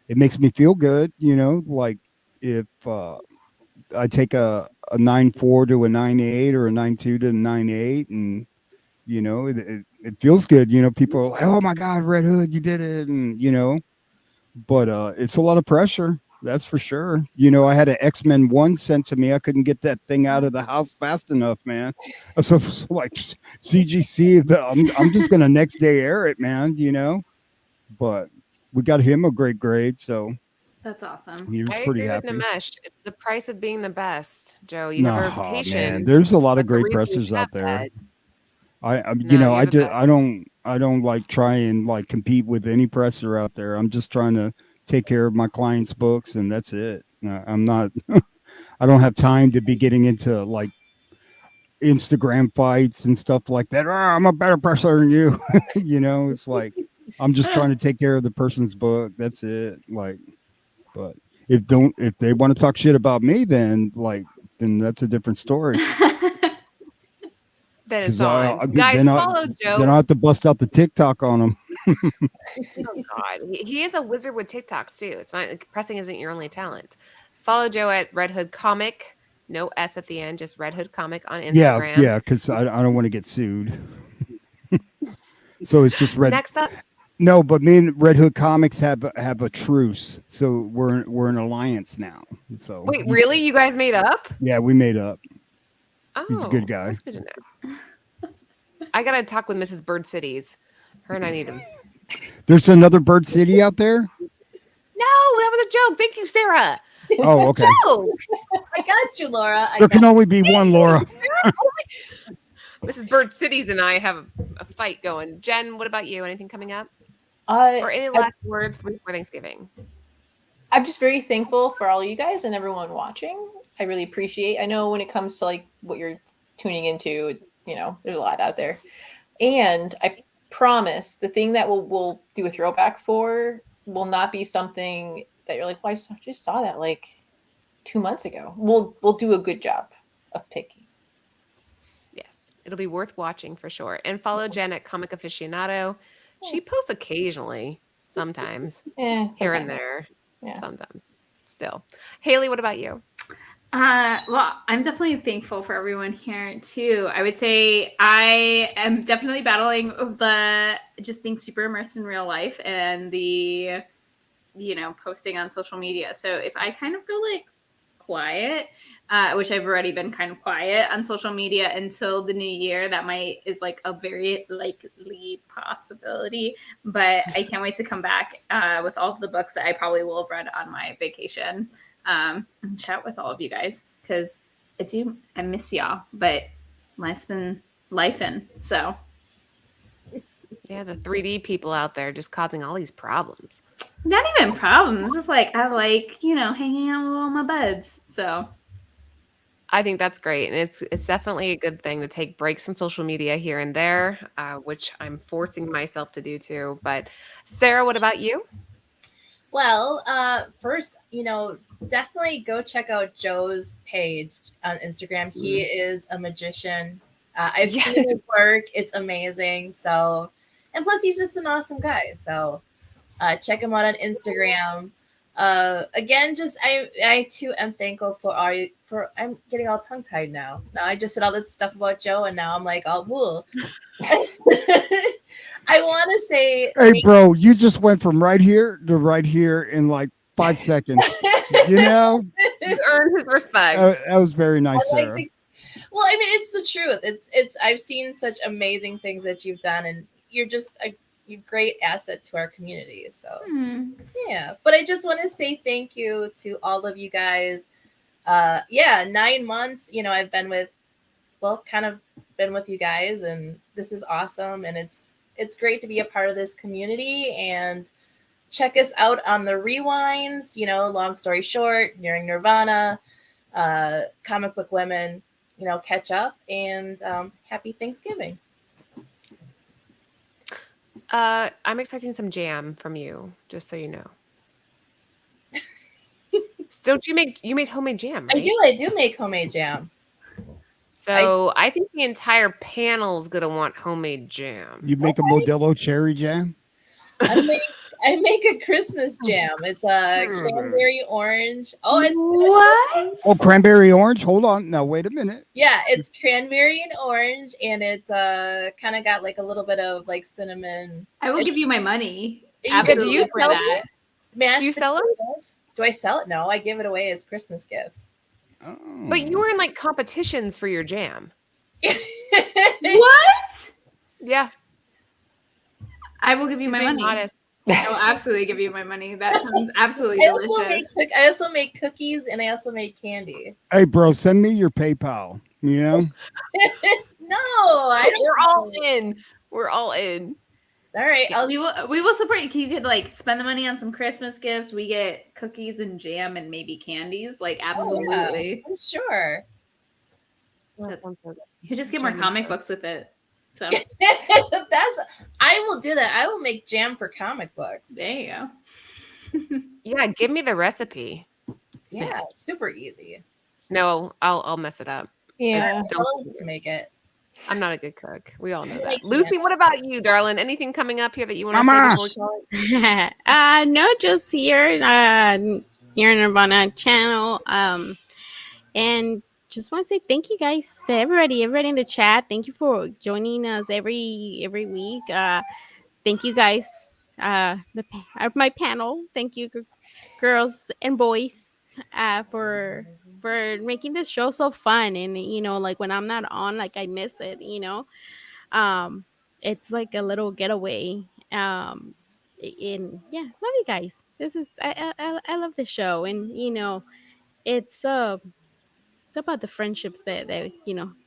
it makes me feel good, like if I take a 9.4 to a 9.8 or a 9.2 to a 9.8 and it feels good. People are like, oh my God, Red Hood, you did it. And, but it's a lot of pressure. That's for sure. I had an X-Men 1 sent to me. I couldn't get that thing out of the house fast enough, man. So like CGC, I'm just going to next day air it, man, but we got him a great grade. So that's awesome. he was I pretty agree happy. with Nimesh. It's the price of being the best, Joe. You have a reputation. Man, there's a lot of That's the great reason you pressers out have there. that. I No, you're the best. I don't like try and like compete with any presser out there. I'm just trying to take care of my clients' books and that's it. I'm not I don't have time to be getting into like Instagram fights and stuff like that. I'm a better presser than you. It's like I'm just trying to take care of the person's book. That's it. Like, but if they want to talk shit about me, then that's a different story. Then it's 'Cause on. Guys, then follow Joe. Then I have to bust out the TikTok on them. Oh God, he is a wizard with TikToks too. It's not like pressing isn't your only talent. Follow Joe at Red Hood Comic, no S at the end, just Red Hood Comic on Instagram. Yeah, because I don't want to get sued. So it's just Red. Next up, No, but me and Red Hood Comics have a truce, so we're an alliance now. So wait, really? You guys made up? Yeah, we made up. Oh, He's a good guy. That's good to know. I gotta talk with Mrs. Bird Cities. Her and I need him. There's another Bird City out there. No, that was a joke. Thank you, Sarah. Oh, okay. Joke. I got you, Laura. There can only be one, Laura. Mrs. Bird Cities and I have a fight going. Jen, what about you? Anything coming up? Or any last words for Thanksgiving? I'm just very thankful for all you guys and everyone watching. I really appreciate. I know when it comes to like what you're tuning into, there's a lot out there. And I promise the thing that we'll do a throwback for will not be something that you're like, well, I just saw that like 2 months ago. We'll do a good job of picking. Yes, it'll be worth watching for sure. And follow Jen at Comic Aficionado. She posts occasionally. sometimes Yeah, here and sometimes. there. Yeah. Sometimes. Still. Haley, what about you? Well, I'm definitely thankful for everyone here too. I would say I am definitely battling the just being super immersed in real life and the posting on social media. So if I kind of go like quiet, which I've already been kind of quiet on social media until the new year, that is like a very likely possibility. But I can't wait to come back with all of the books that I probably will have read on my vacation, and chat with all of you guys, because I miss y'all, but life's been lifing. So Yeah, the 3D people out there just causing all these problems. not even problems, just like I like hanging out with all my buds. So I think that's great, and it's definitely a good thing to take breaks from social media here and there, which I'm forcing myself to do too. But Sarah, what about you? Well, first, definitely go check out Joe's page on Instagram. He is a magician. I've Yes. seen his work; it's amazing. So, and plus, he's just an awesome guy. So, check him out on Instagram. Again, just I too am thankful for I'm getting all tongue tied now. Now I just said all this stuff about Joe, and now I'm like all wool. I want to say, Hey, bro, you just went from right here to right here in like 5 seconds. You know, You earned his respect. that was very nice, I like Sarah. well, I mean, it's the truth. It's. I've seen such amazing things that you've done, and you're just a great asset to our community. So yeah, but I just want to say thank you to all of you guys. Yeah, 9 months. I've been kind of been with you guys, and this is awesome, and it's great to be a part of this community. And check us out on the rewinds. Long story short, Nearing Nirvana, Comic Book Women. Catch up, and happy Thanksgiving. I'm expecting some jam from you, just so you know. So don't you made homemade jam, right? I do make homemade jam. So I think the entire panel's gonna want homemade jam. You make a Modelo cherry jam? I make a Christmas jam. It's a cranberry orange. Oh, it's what? Oh, cranberry orange. Hold on. Now wait a minute. Yeah, it's cranberry and orange, and it's kind of got like a little bit of like cinnamon. I will give you my money. Do you for sell that? Mashed Do you sell it? potatoes. Do I sell it? No, I give it away as Christmas gifts. Oh. But you were in like competitions for your jam. What? Yeah. I will give you She's my being money. modest. I will absolutely give you my money. That sounds absolutely I delicious. also make cookies, and I also make candy. Hey, bro, send me your PayPal. You know? No, We're all in. We're all in. All right, We will support you. You could like spend the money on some Christmas gifts. We get cookies and jam and maybe candies. Like absolutely. I'm sure. You just get more comic books with it. So I will do that. I will make jam for comic books. there you go. Yeah, give me the recipe. Yeah, it's super easy. No, I'll mess it up. Yeah. I'll to make it. I'm not a good cook. We all know that. Thank you. Lucy, what about you, darling? Anything coming up here that you want to say before we call it? No, just here, your Nirvana channel. And just want to say thank you guys, everybody in the chat. Thank you for joining us every week. Thank you guys, my panel. Thank you, girls and boys, for making this show so fun. And like when I'm not on, like I miss it. It's like a little getaway. And yeah, love you guys. This is I love the show, and it's about the friendships that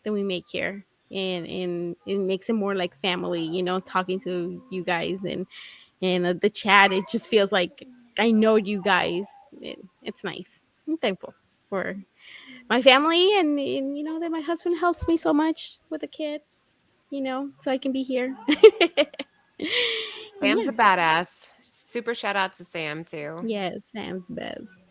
we make here, and it makes it more like family. Talking to you guys and the chat, it just feels like I know you guys. It's nice. I'm thankful for my family, and that my husband helps me so much with the kids. So I can be here. Sam's the badass. Super shout out to Sam too. Yes, Sam's the best.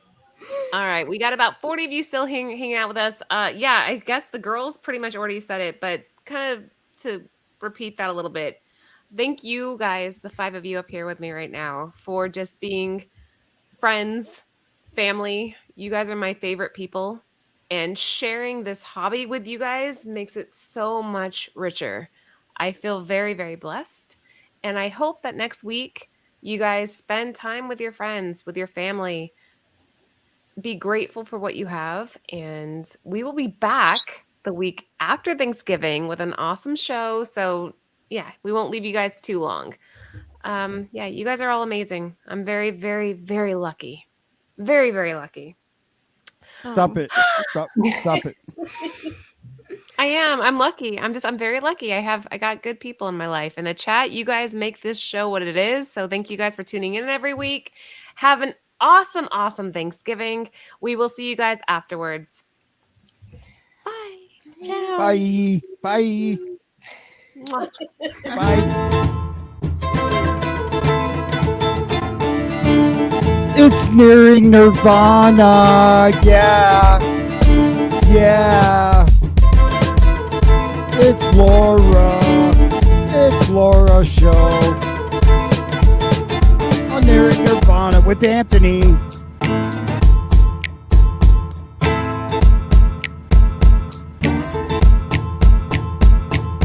All right, we got about 40 of you still hanging out with us. Yeah, I guess the girls pretty much already said it, but kind of to repeat that a little bit. thank you guys, the 5 of you up here with me right now, for just being friends, family. You guys are my favorite people. And sharing this hobby with you guys makes it so much richer. I feel very, very blessed. And I hope that next week you guys spend time with your friends, with your family. Be grateful for what you have. And we will be back the week after Thanksgiving with an awesome show. So, yeah, we won't leave you guys too long. Yeah, you guys are all amazing. I'm very, very, very lucky. Very, very lucky. Stop it. Stop it. I am. I'm lucky. I'm very lucky. I got good people in my life. In the chat, you guys make this show what it is. So thank you guys for tuning in every week. Have an awesome, awesome Thanksgiving. We will see you guys afterwards. Bye. Ciao. Bye. Bye. Mwah. Bye. It's nearing Nirvana. Yeah. Yeah. It's Laura. It's Laura's show. On Nearing Nirvana with Anthony.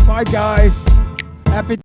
Bye, guys. Happy